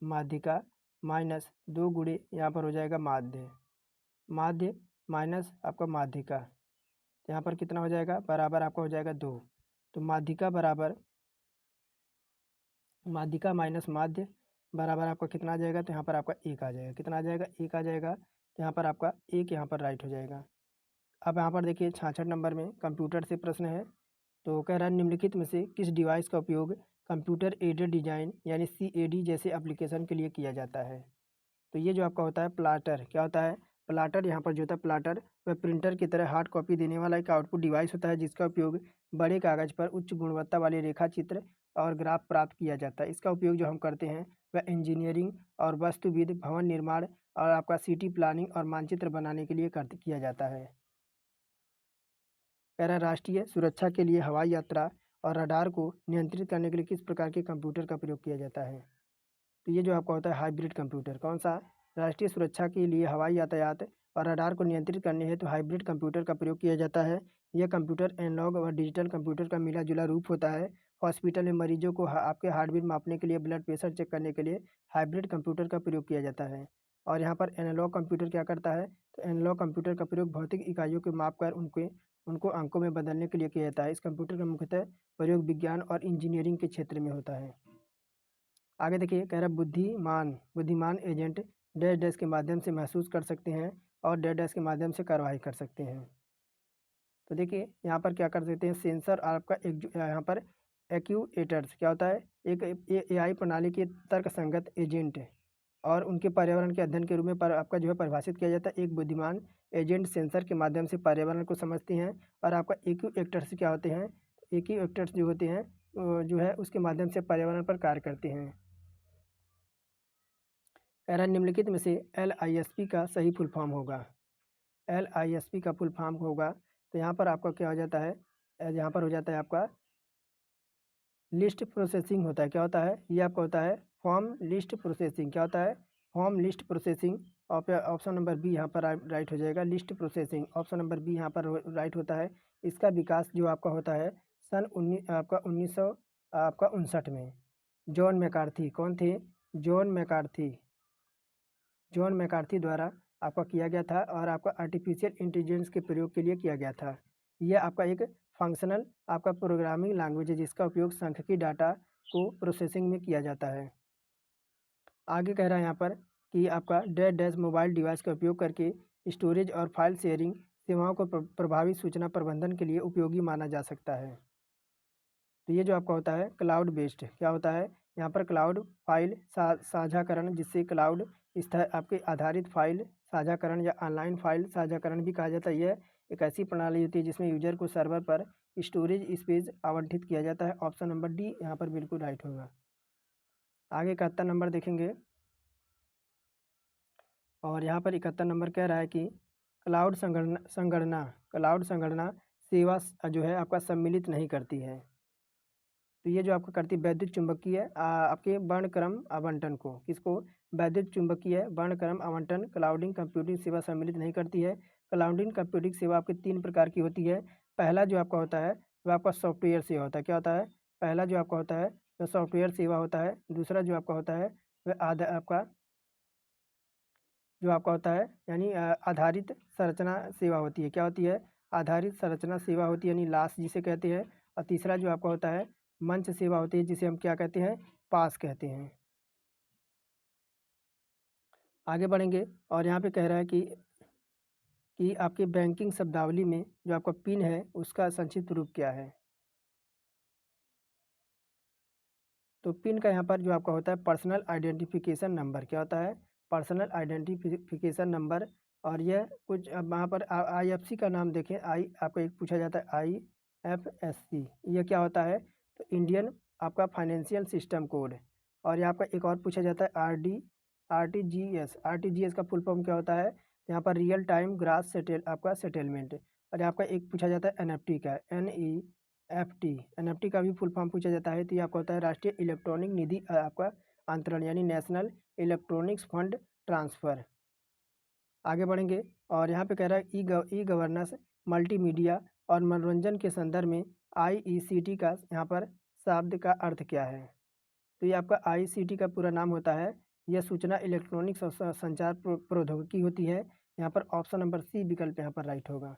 माध्यिका माइनस 2 गुणे यहाँ पर हो जाएगा माध्य, माध्य माइनस आपका माध्यिका, तो यहाँ पर कितना हो जाएगा? बराबर आपका हो जाएगा 2। तो माध्यिका बराबर, माध्यिका माइनस माध्य बराबर आपका कितना आ जाएगा? तो यहाँ पर आपका 1 आ जाएगा। कितना आ जाएगा? 1 आ जाएगा। तो यहाँ पर आपका 1 यहाँ पर राइट हो जाएगा। अब यहाँ पर देखिए 66 नंबर में कंप्यूटर से प्रश्न है। तो कह रहा है निम्नलिखित में से किस डिवाइस का उपयोग कंप्यूटर एडेड डिजाइन यानी CAD जैसे एप्लीकेशन के लिए किया जाता है? तो ये जो आपका होता है प्लाटर, क्या होता है? प्लाटर, यहाँ पर जो होता है प्लाटर, वह प्रिंटर की तरह हार्ड कॉपी देने वाला एक आउटपुट डिवाइस होता है जिसका उपयोग बड़े कागज़ पर उच्च गुणवत्ता वाले रेखा चित्र और ग्राफ प्राप्त किया जाता है। इसका उपयोग जो हम करते हैं वह इंजीनियरिंग और वास्तुविद, भवन निर्माण और आपका सिटी प्लानिंग और मानचित्र बनाने के लिए किया जाता है। कह रहा है राष्ट्रीय सुरक्षा के लिए हवाई यात्रा और रडार को नियंत्रित करने के लिए किस प्रकार के कंप्यूटर का प्रयोग किया जाता है? तो ये जो आपका होता है हाइब्रिड कंप्यूटर। कौन सा? राष्ट्रीय सुरक्षा के लिए हवाई यातायात और रडार को नियंत्रित करने हेतु हाइब्रिड कंप्यूटर का प्रयोग किया जाता है। यह कंप्यूटर एनालॉग और डिजिटल कंप्यूटर का मिला जुला रूप होता है। हॉस्पिटल में मरीजों को आपके हार्टबीट मापने के लिए, ब्लड प्रेशर चेक करने के लिए हाइब्रिड कंप्यूटर का प्रयोग किया जाता है। और यहाँ पर एनालॉग कंप्यूटर क्या करता है? तो एनालॉग कंप्यूटर का प्रयोग भौतिक इकाइयों को माप कर उनको अंकों में बदलने के लिए किया जाता है। इस कंप्यूटर का मुख्यतः प्रयोग विज्ञान और इंजीनियरिंग के क्षेत्र में होता है। आगे देखिए, कह रहा है बुद्धिमान एजेंट डैश डैश के माध्यम से महसूस कर सकते हैं और डैश डैश के माध्यम से कार्रवाई कर सकते हैं। तो देखिए यहाँ पर क्या कर सकते हैं? सेंसर आपका एक यहाँ पर एक्यूएटर्स क्या होता है? एक AI प्रणाली के तर्कसंगत एजेंट और उनके पर्यावरण के अध्ययन के रूप में आपका जो है परिभाषित किया जाता है। एक बुद्धिमान एजेंट सेंसर के माध्यम से पर्यावरण को समझते हैं और आपका एक्यूएटर्स क्या होते हैं? एक्यूएटर्स जो होते हैं जो है उसके माध्यम से पर्यावरण पर कार्य करते हैं। कह रहा है निम्नलिखित में से LISP का सही फुल फॉर्म होगा। LISP का फुल फॉर्म होगा तो यहाँ पर आपका क्या हो जाता है? यहाँ पर हो जाता है आपका लिस्ट प्रोसेसिंग होता है। क्या होता है? ये आपका होता है फॉर्म लिस्ट प्रोसेसिंग। क्या होता है? Form list processing. Option number B यहाँ पर राइट हो जाएगा, list processing. Option number B यहाँ पर राइट होता है। इसका विकास जो आपका होता है सन 1959 में जॉन मैकार्थी, कौन थे? जॉन मैकार्थी द्वारा आपका किया गया था और आपका आर्टिफिशियल इंटेलिजेंस के प्रयोग के लिए किया गया था। यह आपका एक फंक्शनल आपका प्रोग्रामिंग लैंग्वेज है जिसका उपयोग सांख्यिकी डाटा को प्रोसेसिंग में किया जाता है। आगे कह रहा है यहाँ पर कि आपका डैश डैश मोबाइल डिवाइस का उपयोग करके स्टोरेज और फाइल शेयरिंग सेवाओं को प्रभावी सूचना प्रबंधन के लिए उपयोगी माना जा सकता है। तो ये जो आपका होता है क्लाउड बेस्ड, क्या होता है? यहाँ पर क्लाउड फाइल साझाकरण, जिससे क्लाउड आपके आधारित फाइल साझाकरण या ऑनलाइन फाइल साझाकरण भी कहा जाता है। यह एक ऐसी प्रणाली होती है जिसमें यूजर को सर्वर पर स्टोरेज स्पेस आवंटित किया जाता है। ऑप्शन नंबर डी यहाँ पर बिल्कुल राइट होगा। आगे 71 नंबर देखेंगे और यहाँ पर 71 नंबर कह रहा है कि क्लाउड संगणना सेवा जो है आपका सम्मिलित नहीं करती है। तो ये जो आपका करती है वैद्युत चुंबकीय आपके वर्णक्रम आवंटन को, किसको? वैद्युत चुंबकीय वर्णक्रम आवंटन क्लाउडिंग कंप्यूटिंग सेवा सम्मिलित नहीं करती है। क्लाउडिंग कंप्यूटिंग सेवा आपके 3 प्रकार की होती है। पहला जो आपका होता है वह आपका सॉफ्टवेयर सेवा होता है। क्या होता है? पहला जो आपका होता है वह सॉफ्टवेयर सेवा होता है। दूसरा जो आपका होता है वह आपका जो आपका होता है यानी आधारित संरचना सेवा होती है। क्या होती है? आधारित संरचना सेवा होती है यानी लास जिसे कहते हैं, और तीसरा जो आपका होता है मंच सेवा होती है जिसे हम क्या कहते हैं, पास कहते हैं। आगे बढ़ेंगे और यहाँ पे कह रहा है कि आपके बैंकिंग शब्दावली में जो आपका पिन है उसका संक्षिप्त रूप क्या है। तो पिन का यहाँ पर जो आपका होता है पर्सनल आइडेंटिफिकेशन नंबर, क्या होता है, पर्सनल आइडेंटिफिकेशन नंबर। और यह कुछ अब वहाँ पर IFC का नाम देखें, आपको एक पूछा जाता है IFSC, यह क्या होता है, तो इंडियन आपका फाइनेंशियल सिस्टम कोड। और यहाँ पर एक और पूछा जाता है RTGS का फुल फॉर्म क्या होता है, यहाँ पर रियल टाइम ग्रास आपका सेटलमेंट। और यहाँ पर एक पूछा जाता है NFT का, NFT का भी फुल फॉर्म पूछा जाता है, तो ये आपका होता है राष्ट्रीय इलेक्ट्रॉनिक निधि आपका अंतरण यानी नेशनल इलेक्ट्रॉनिक्स फंड ट्रांसफ़र। आगे बढ़ेंगे और यहाँ पे कह रहा है ई गवर्नेंस मल्टीमीडिया और मनोरंजन के संदर्भ में IECT का यहाँ पर शब्द का अर्थ क्या है। तो ये आपका ICT का पूरा नाम होता है, यह सूचना इलेक्ट्रॉनिक्स और संचार प्रौद्योगिकी होती है। यहाँ पर ऑप्शन नंबर C विकल्प यहाँ पर राइट होगा।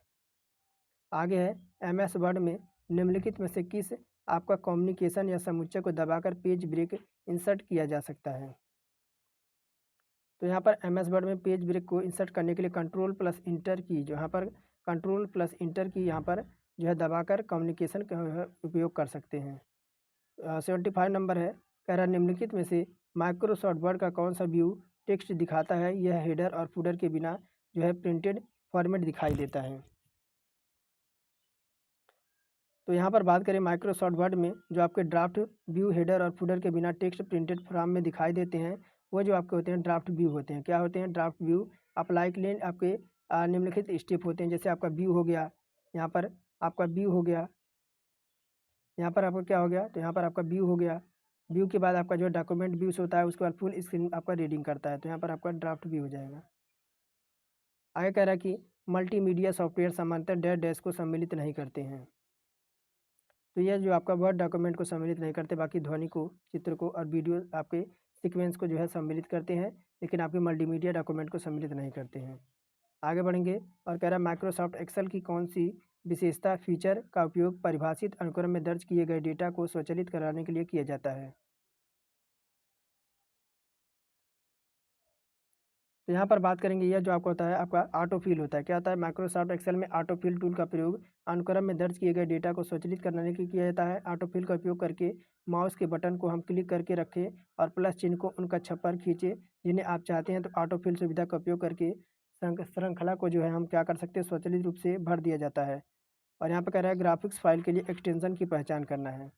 आगे है MS वर्ड में निम्नलिखित में से किस आपका कम्युनिकेशन या समुच्चय को दबाकर पेज ब्रेक इंसर्ट किया जा सकता है। तो यहाँ पर MS वर्ड में पेज ब्रेक को इंसर्ट करने के लिए कंट्रोल प्लस इंटर की, जो यहाँ पर कंट्रोल प्लस इंटर की यहाँ पर जो है दबाकर कम्युनिकेशन का उपयोग कर सकते हैं। 75 नंबर है, कह रहा निम्नलिखित में से माइक्रोसॉफ्ट वर्ड का कौन सा व्यू टेक्स्ट दिखाता है, यह हेडर और फूडर के बिना जो है प्रिंटेड फॉर्मेट दिखाई देता है। तो यहाँ पर बात करें माइक्रोसॉफ्ट वर्ड में जो आपके ड्राफ्ट व्यू हेडर और फूडर के बिना टेक्स्ट प्रिंटेड फॉर्म में दिखाई देते हैं, वो जो आपके होते हैं ड्राफ्ट व्यू होते हैं। क्या होते हैं, ड्राफ्ट व्यू। अप्लाई के लिए आपके निम्नलिखित स्टेप होते हैं, जैसे आपका व्यू हो गया, यहाँ पर आपका व्यू हो गया, यहाँ पर आपका क्या हो गया, तो यहाँ पर आपका व्यू हो गया। व्यू के बाद आपका जो डॉक्यूमेंट व्यूज होता है उसके बाद फुल स्क्रीन आपका रीडिंग करता है, तो यहाँ पर आपका ड्राफ्ट व्यू हो जाएगा। आगे कह रहा है कि मल्टीमीडिया सॉफ्टवेयर सामान्यतः डैश को सम्मिलित नहीं करते हैं। तो यह जो आपका वर्ड डॉक्यूमेंट को सम्मिलित नहीं करते, बाकी ध्वनि को, चित्र को और वीडियो आपके सीक्वेंस को जो है सम्मिलित करते हैं, लेकिन आपके मल्टीमीडिया डॉक्यूमेंट को सम्मिलित नहीं करते हैं। आगे बढ़ेंगे और कह रहा है माइक्रोसॉफ्ट एक्सेल की कौन सी विशेषता फीचर का उपयोग परिभाषित अनुक्रम में दर्ज किए गए डेटा को स्वचालित कराने के लिए किया जाता है। तो यहाँ पर बात करेंगे, यह जो आपका होता है आपका ऑटो फिल होता है। क्या होता है, माइक्रोसॉफ्ट एक्सेल में ऑटो फिल टूल का प्रयोग अनुक्रम में दर्ज किए गए डेटा को स्वचालित करने के लिए किया जाता है। ऑटो फिल का उपयोग करके माउस के बटन को हम क्लिक करके रखें और प्लस चिन्ह को उनका छप्पर खींचे जिन्हें आप चाहते हैं, तो ऑटो फिल सुविधा का उपयोग करके श्रृंखला को जो है हम क्या कर सकते हैं, स्वचालित रूप से भर दिया जाता है। और यहाँ पर कह रहा है ग्राफिक्स फाइल के लिए एक्सटेंशन की पहचान करना है,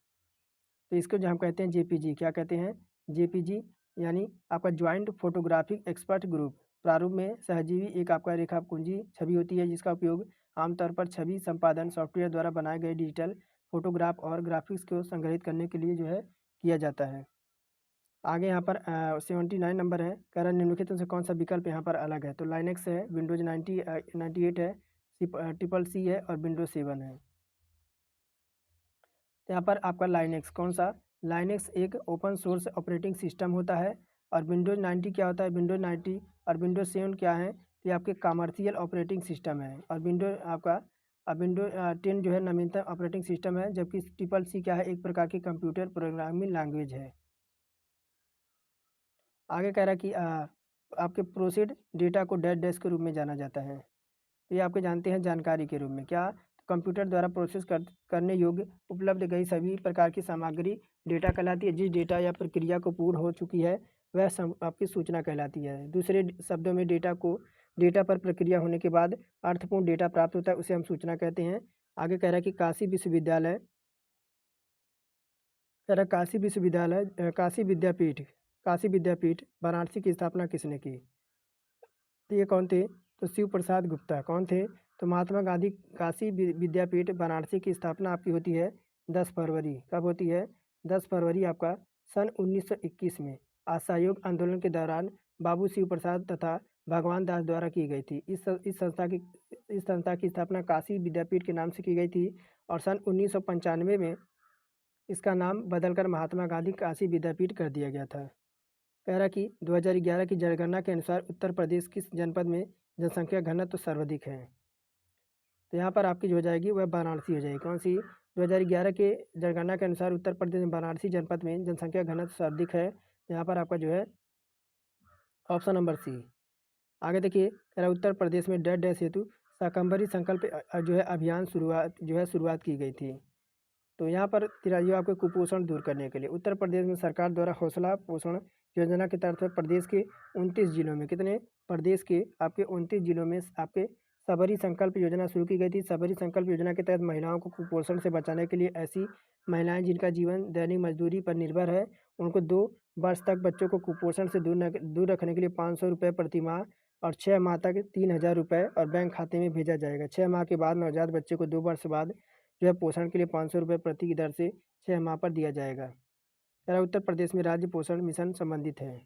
तो इसको जो हम कहते हैं JPG, क्या कहते हैं, JPG यानी आपका ज्वाइंट फोटोग्राफिक एक्सपर्ट ग्रुप। प्रारूप में सहजीवी एक आपका रेखा कुंजी छवि होती है जिसका उपयोग आमतौर पर छवि संपादन सॉफ्टवेयर द्वारा बनाए गए डिजिटल फोटोग्राफ और ग्राफिक्स को संग्रहित करने के लिए जो है किया जाता है। आगे यहाँ पर 79 नंबर है, कह रहा निम्नलिखित में से कौन सा विकल्प यहाँ पर अलग है। तो लाइनेक्स है, विंडोज 98 है, CCC है और विंडोज 7 है। तो यहाँ पर आपका लाइनेक्स कौन सा, लाइनेक्स एक ओपन सोर्स ऑपरेटिंग सिस्टम होता है। और विंडोज 90 क्या होता है, विंडोज 90 और विंडोज 7 क्या है, तो ये आपके कमर्शियल ऑपरेटिंग सिस्टम है। और विंडोज आपका विंडोज 10 जो है नवीनतम ऑपरेटिंग सिस्टम है, जबकि CCC क्या है, एक प्रकार की कंप्यूटर प्रोग्रामिंग लैंग्वेज है। आगे कह रहा है कि आपके प्रोसेड डेटा को डैश के रूप में जाना जाता है। तो ये आपके जानते हैं जानकारी के रूप में, क्या, कंप्यूटर द्वारा प्रोसेस करने योग्य उपलब्ध गई सभी प्रकार की सामग्री डेटा कहलाती है। जिस डेटा या प्रक्रिया को पूर्ण हो चुकी है वह आपकी सूचना कहलाती है। दूसरे शब्दों में डेटा पर प्रक्रिया होने के बाद अर्थपूर्ण डेटा प्राप्त होता है, उसे हम सूचना कहते हैं। आगे कह रहा है कि काशी विद्यापीठ वाराणसी की स्थापना किसने की। तो ये कौन थे, तो शिव प्रसाद गुप्ता। कौन थे, तो महात्मा गांधी काशी विद्यापीठ वाराणसी की स्थापना आपकी होती है 10 फरवरी। कब होती है, 10 फरवरी आपका सन 1921 में असहयोग आंदोलन के दौरान बाबू शिव प्रसाद तथा भगवान दास द्वारा की गई थी। इस संस्था की स्थापना काशी विद्यापीठ के नाम से की गई थी और सन 1995 में इसका नाम बदलकर महात्मा गांधी काशी विद्यापीठ कर दिया गया था। कह रहा कि 2011 की जनगणना के अनुसार उत्तर प्रदेश किस जनपद में जनसंख्या घनत्व सर्वाधिक है। तो यहाँ पर आपकी जो हो जाएगी वह वाराणसी हो जाएगी। कौन सी? 2011 के जनगणना के अनुसार उत्तर प्रदेश में वाराणसी जनपद में जनसंख्या घनत्व सर्वाधिक है। तो यहाँ पर आपका जो है ऑप्शन नंबर सी। आगे देखिए, कह रहा है उत्तर प्रदेश में डैश डैश हेतु शाकंभरी संकल्प जो है अभियान शुरुआत की गई थी। तो यहाँ पर तिराइयों आपके कुपोषण दूर करने के लिए उत्तर प्रदेश में सरकार द्वारा हौसला पोषण योजना के तहत प्रदेश के 29 जिलों में कितने? प्रदेश के आपके 29 जिलों में आपके सबरी संकल्प योजना शुरू की गई थी। सबरी संकल्प योजना के तहत महिलाओं को कुपोषण से बचाने के लिए ऐसी महिलाएं जिनका जीवन दैनिक मजदूरी पर निर्भर है, उनको 2 वर्ष तक बच्चों को कुपोषण से दूर रखने के लिए 500 रुपये प्रति माह और 6 माह तक 3000 रुपये और बैंक खाते में भेजा जाएगा। 6 माह के बाद नवजात बच्चे को 2 वर्ष बाद जो है पोषण के लिए 500 रुपये प्रति की दर से 6 माह पर दिया जाएगा। उत्तर प्रदेश में राज्य पोषण मिशन संबंधित है।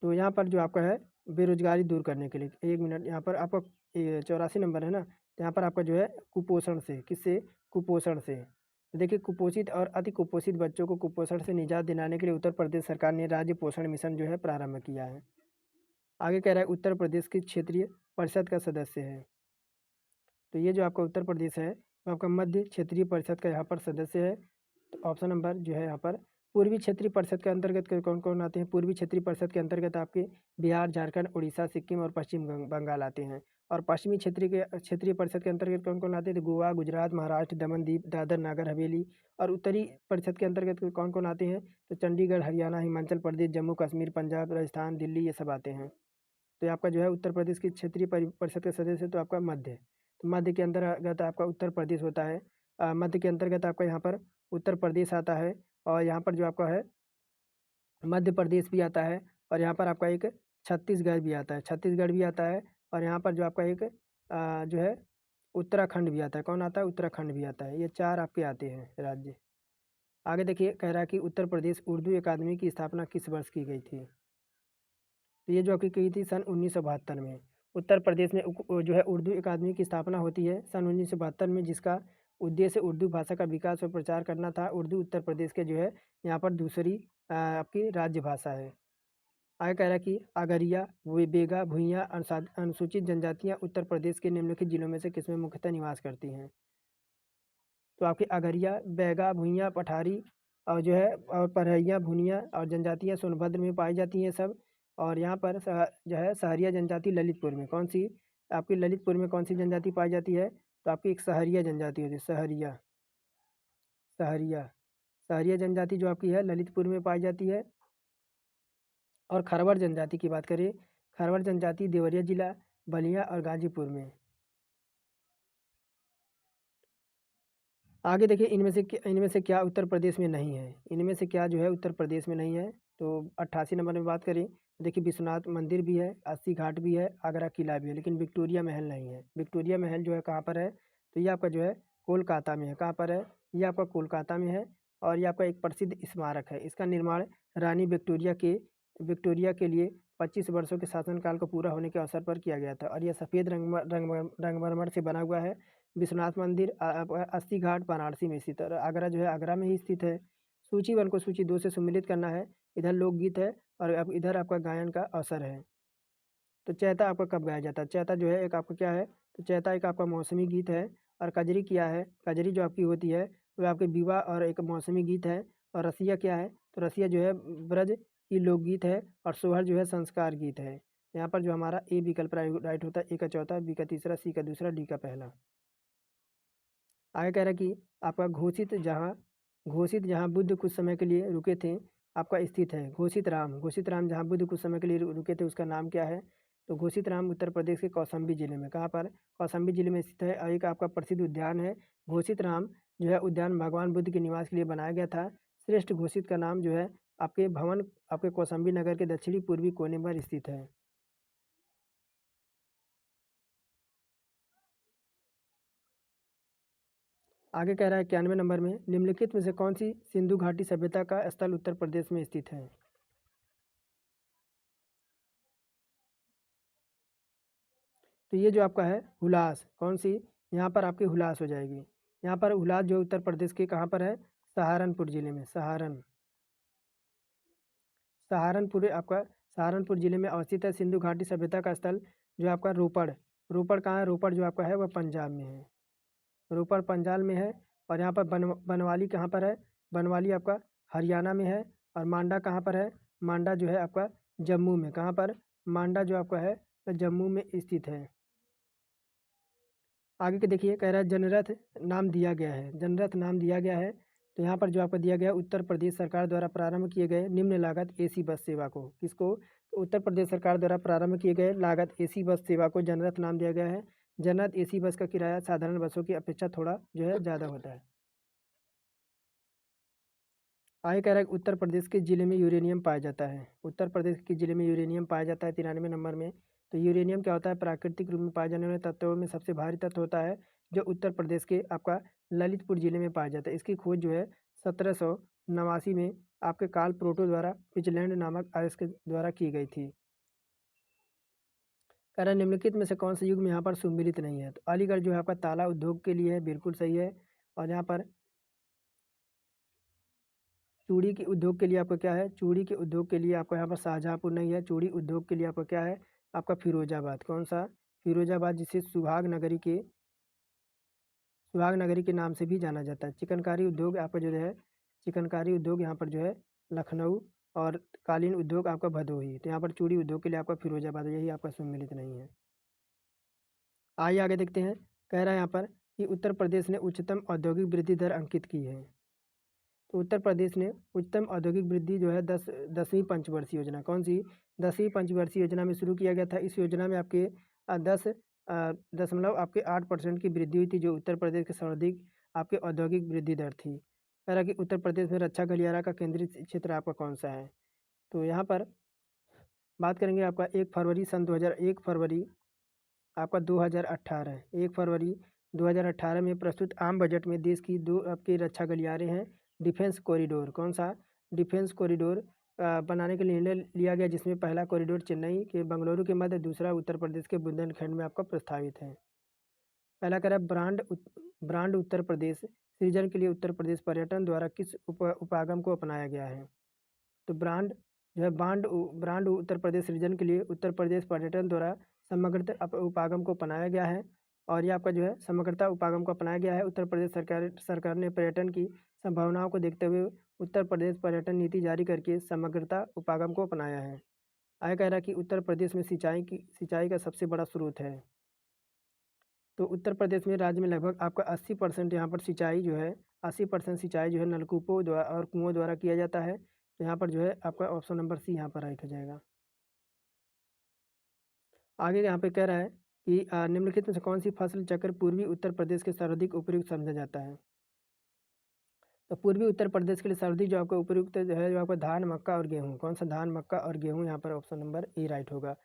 तो यहाँ पर जो आपका है बेरोजगारी दूर करने के लिए, 1 मिनट, यहाँ पर आपका 84 नंबर है ना। तो यहाँ पर आपका जो है कुपोषण से, किससे? कुपोषण से। तो देखिए, कुपोषित और अति कुपोषित बच्चों को कुपोषण से निजात दिलाने के लिए उत्तर प्रदेश सरकार ने राज्य पोषण मिशन जो है प्रारंभ किया है। आगे कह रहा है उत्तर प्रदेश की क्षेत्रीय परिषद का सदस्य है। तो ये जो आपका उत्तर प्रदेश है वो आपका मध्य क्षेत्रीय परिषद का यहाँ पर सदस्य है। तो ऑप्शन नंबर जो है यहाँ पर पूर्वी क्षेत्रीय परिषद के अंतर्गत कौन कौन आते हैं? पूर्वी क्षेत्रीय परिषद के अंतर्गत आपके बिहार, झारखंड, उड़ीसा, सिक्किम और पश्चिम बंगाल आते हैं। और पश्चिमी क्षेत्रीय परिषद के अंतर्गत कौन कौन आते हैं? तो गोवा, गुजरात, महाराष्ट्र, दमन दीव, दादर, नागर हवेली। और उत्तरी परिषद के अंतर्गत कौन कौन आते हैं? तो चंडीगढ़, हरियाणा, हिमाचल प्रदेश, जम्मू कश्मीर, पंजाब, राजस्थान, दिल्ली, ये सब आते हैं। तो आपका जो है उत्तर प्रदेश की क्षेत्रीय परिषद के सदस्य तो आपका मध्य, तो मध्य के अंतर्गत आपका उत्तर प्रदेश होता है। मध्य के अंतर्गत आपका यहाँ पर उत्तर प्रदेश आता है और यहाँ पर जो आपका है मध्य प्रदेश भी आता है और यहाँ पर आपका एक छत्तीसगढ़ भी आता है, छत्तीसगढ़ भी आता है और यहाँ पर जो आपका एक जो है उत्तराखंड भी आता है। कौन आता है? उत्तराखंड भी आता है। ये 4 आपके आते हैं राज्य। आगे देखिए, कह रहा है कि उत्तर प्रदेश उर्दू अकादमी की स्थापना किस वर्ष की गई थी? तो ये जो आपकी की थी सन 1972 में। उत्तर प्रदेश में जो है उर्दू अकादमी की स्थापना होती है सन 1972 में, जिसका उद्देश्य उर्दू भाषा का विकास और प्रचार करना था। उर्दू उत्तर प्रदेश के जो है यहाँ पर दूसरी आपकी राज्य भाषा है। आगे कह रहा है कि आगरिया, बेगा, भुइयाँ अनुसूचित जनजातियाँ उत्तर प्रदेश के निम्नलिखित जिलों में से किसमें मुख्यतः निवास करती हैं? तो आपकी आगरिया, बैगा, भुइयाँ, पठारी और जो है और परहैया, भुनिया और जनजातियाँ सोनभद्र में पाई जाती हैं सब। और यहाँ पर जो है सहरिया जनजाति ललितपुर में, कौन सी? आपकी ललितपुर में कौन सी जनजाति पाई जाती है? तो आपकी एक सहरिया जनजाति होती है, सहरिया सहरिया सहरिया जनजाति जो आपकी है ललितपुर में पाई जाती है। और खरवर जनजाति की बात करें, खरवर जनजाति देवरिया जिला, बलिया और गाजीपुर में। आगे देखिए, इनमें से क्या उत्तर प्रदेश में नहीं है? इनमें से क्या जो है उत्तर प्रदेश में नहीं है? तो 88 नंबर में बात करें, देखिए विश्वनाथ मंदिर भी है, अस्सी घाट भी है, आगरा किला भी है, लेकिन विक्टोरिया महल नहीं है। विक्टोरिया महल जो है कहाँ पर है? तो ये आपका जो है कोलकाता में है। कहाँ पर है? ये आपका कोलकाता में है और ये आपका एक प्रसिद्ध स्मारक है। इसका निर्माण रानी विक्टोरिया के लिए 25 वर्षों के शासनकाल को पूरा होने के अवसर पर किया गया था और यह सफ़ेद रंगमरमर से बना हुआ है। विश्वनाथ मंदिर अस्सी घाट वाराणसी में स्थित है और आगरा जो है आगरा में ही स्थित है। सूची 1 को सूची 2 से सम्मिलित करना है। इधर लोकगीत है और अब इधर आपका गायन का अवसर है। तो चैता आपका कब गाया जाता है? चैता जो है एक आपका क्या है? तो चैता एक आपका मौसमी गीत है। और कजरी क्या है? कजरी जो आपकी होती है वो आपके विवाह और एक मौसमी गीत है। और रसिया क्या है? तो रसिया जो है ब्रज की लोकगीत है और सोहर जो है संस्कार गीत है। यहाँ पर जो हमारा ए विकल्प राइट होता है, ए का चौथा, बी का तीसरा, सी का दूसरा, डी का पहला। आगे कह रहा है कि आपका घोषित जहाँ बुद्ध कुछ समय के लिए रुके थे आपका स्थित है। घोषित राम जहाँ बुद्ध कुछ समय के लिए रुके थे उसका नाम क्या है? तो घोषित राम उत्तर प्रदेश के कौशाम्बी जिले में। कहाँ पर? कौशाम्बी जिले में स्थित है और एक आपका प्रसिद्ध उद्यान है। घोषित राम जो है उद्यान भगवान बुद्ध के निवास के लिए बनाया गया था। श्रेष्ठ घोषित का नाम जो है आपके भवन आपके कौशाम्बी नगर के दक्षिणी पूर्वी कोने पर स्थित है। आगे कह रहा है 91 नंबर में, निम्नलिखित में से कौन सी सिंधु घाटी सभ्यता का स्थल उत्तर प्रदेश में स्थित है? तो ये जो आपका है हुलास, कौन सी? यहाँ पर आपकी हुलास हो जाएगी। यहाँ पर हुलास जो उत्तर प्रदेश के कहाँ पर है? सहारनपुर जिले में। सहारनपुर आपका सहारनपुर जिले में अवस्थित है। सिंधु घाटी सभ्यता का स्थल जो आपका रोपड़ रोपड़ कहाँ है? रोपड़ जो आपका है वह पंजाब में है। रोपड़ पंजाब में है। और यहाँ पर बनवाली कहाँ पर है? बनवाली आपका हरियाणा में है। और मांडा कहाँ पर है? मांडा जो है आपका जम्मू में। कहाँ पर? मांडा जो आपका है जम्मू में स्थित है। आगे के देखिए, कह रहा है जनरथ नाम दिया गया है। जनरथ नाम दिया गया है, तो यहाँ पर जो आपको दिया गया है उत्तर प्रदेश सरकार द्वारा प्रारंभ किए गए निम्न लागत एसी बस सेवा को। किसको? तो उत्तर प्रदेश सरकार द्वारा प्रारंभ किए गए लागत एसी बस सेवा को जनरथ नाम दिया गया है। जनरथ एसी बस का किराया साधारण बसों की अपेक्षा थोड़ा जो है ज़्यादा होता है। आगे कह रहा है कि उत्तर प्रदेश के जिले में यूरेनियम पाया जाता है। उत्तर प्रदेश के जिले में यूरेनियम पाया जाता है 93 नंबर में। तो यूरेनियम क्या होता है? प्राकृतिक रूप में पाए जाने वाले तत्वों में सबसे भारी तत्व होता है, जो उत्तर प्रदेश के आपका ललितपुर जिले में पाया जाता है। इसकी खोज जो है 1789 में आपके कार्ल प्रोटो द्वारा पिचलैंड नामक आयस्क द्वारा की गई थी। कह रहा है निम्नलिखित में से कौन से युग में यहाँ पर सुमिलित नहीं है? तो अलीगढ़ जो है आपका ताला उद्योग के लिए है, बिल्कुल सही है। और यहाँ पर चूड़ी के उद्योग के लिए आपका क्या है? चूड़ी के उद्योग के लिए आपका यहाँ पर शाहजहाँपुर नहीं है। चूड़ी उद्योग के लिए आपका क्या है? आपका फिरोजाबाद। कौन सा? फिरोजाबाद, जिसे सुहाग नगरी के नाम से भी जाना जाता है। चिकनकारी उद्योग आपका जो है, चिकनकारी उद्योग यहाँ पर जो है लखनऊ। और कालीन उद्योग आपका भदोही। तो यहाँ पर चूड़ी उद्योग के लिए आपका फिरोजाबाद, यही आपका सम्मिलित नहीं है। आइए आगे देखते हैं। कह रहा है यहाँ पर कि उत्तर प्रदेश ने उच्चतम औद्योगिक वृद्धि दर अंकित की है। तो उत्तर प्रदेश ने उच्चतम औद्योगिक वृद्धि जो है 10वीं पंचवर्षीय योजना, कौन सी? 10वीं पंचवर्षीय योजना में शुरू किया गया था। इस योजना में आपके 10.8% की वृद्धि हुई थी, जो उत्तर प्रदेश की सर्वाधिक आपके औद्योगिक वृद्धि दर थी। कह रहा कि उत्तर प्रदेश में रक्षा गलियारा का केंद्रीय क्षेत्र आपका कौन सा है? तो यहाँ पर बात करेंगे आपका 1 फरवरी सन 1 फरवरी आपका 2018, 1 फरवरी 2018 में प्रस्तुत आम बजट में देश की 2 आपके रक्षा गलियारे हैं। डिफेंस कॉरिडोर, कौन सा? डिफेंस कॉरिडोर बनाने के लिए निर्णय लिया गया, जिसमें पहला कॉरिडोर चेन्नई के बंगलुरु के मध्य, दूसरा उत्तर प्रदेश के बुंदेलखंड में आपका प्रस्तावित है। पहला कह रहा है ब्रांड उत्तर प्रदेश सृजन के लिए उत्तर प्रदेश पर्यटन द्वारा किस उपागम को अपनाया गया है? तो ब्रांड जो है ब्रांड उत्तर प्रदेश सृजन के लिए उत्तर प्रदेश पर्यटन द्वारा समग्रता उपागम को अपनाया गया है। और ये आपका जो है समग्रता उपागम को अपनाया गया है। उत्तर प्रदेश सरकार ने पर्यटन की संभावनाओं को देखते हुए उत्तर प्रदेश पर्यटन नीति जारी करके समग्रता उपागम को अपनाया है। आगे कह रहा है कि उत्तर प्रदेश में सिंचाई का सबसे बड़ा स्रोत है। तो उत्तर प्रदेश में राज्य में लगभग आपका 80% यहाँ पर सिंचाई जो है 80% सिंचाई जो है नलकूपों द्वारा और कुओं द्वारा किया जाता है। तो यहाँ पर जो है आपका ऑप्शन नंबर सी यहाँ पर राइट हो जाएगा। आगे यहाँ पे कह रहा है कि निम्नलिखित में से कौन सी फसल चक्र पूर्वी उत्तर प्रदेश के सर्वाधिक उपयुक्त समझा जाता है? तो पूर्वी उत्तर प्रदेश के लिए सर्वाधिक जो आपका उपयुक्त है, जो आपका धान, मक्का और गेहूँ। कौन सा? धान, मक्का और गेहूँ। यहाँ पर ऑप्शन नंबर ए राइट होगा।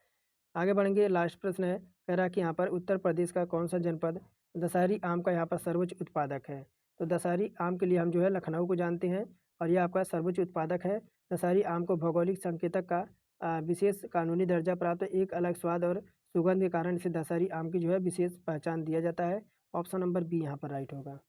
आगे बढ़ेंगे, लास्ट प्रश्न है। कह रहा है कि यहाँ पर उत्तर प्रदेश का कौन सा जनपद दशहरी आम का यहाँ पर सर्वोच्च उत्पादक है? तो दशहरी आम के लिए हम जो है लखनऊ को जानते हैं, और यह आपका सर्वोच्च उत्पादक है। दशहरी आम को भौगोलिक संकेतक का विशेष कानूनी दर्जा प्राप्त है। एक अलग स्वाद और सुगंध के कारण इसे दशहरी आम की जो है विशेष पहचान दिया जाता है। ऑप्शन नंबर बी यहाँ पर राइट होगा।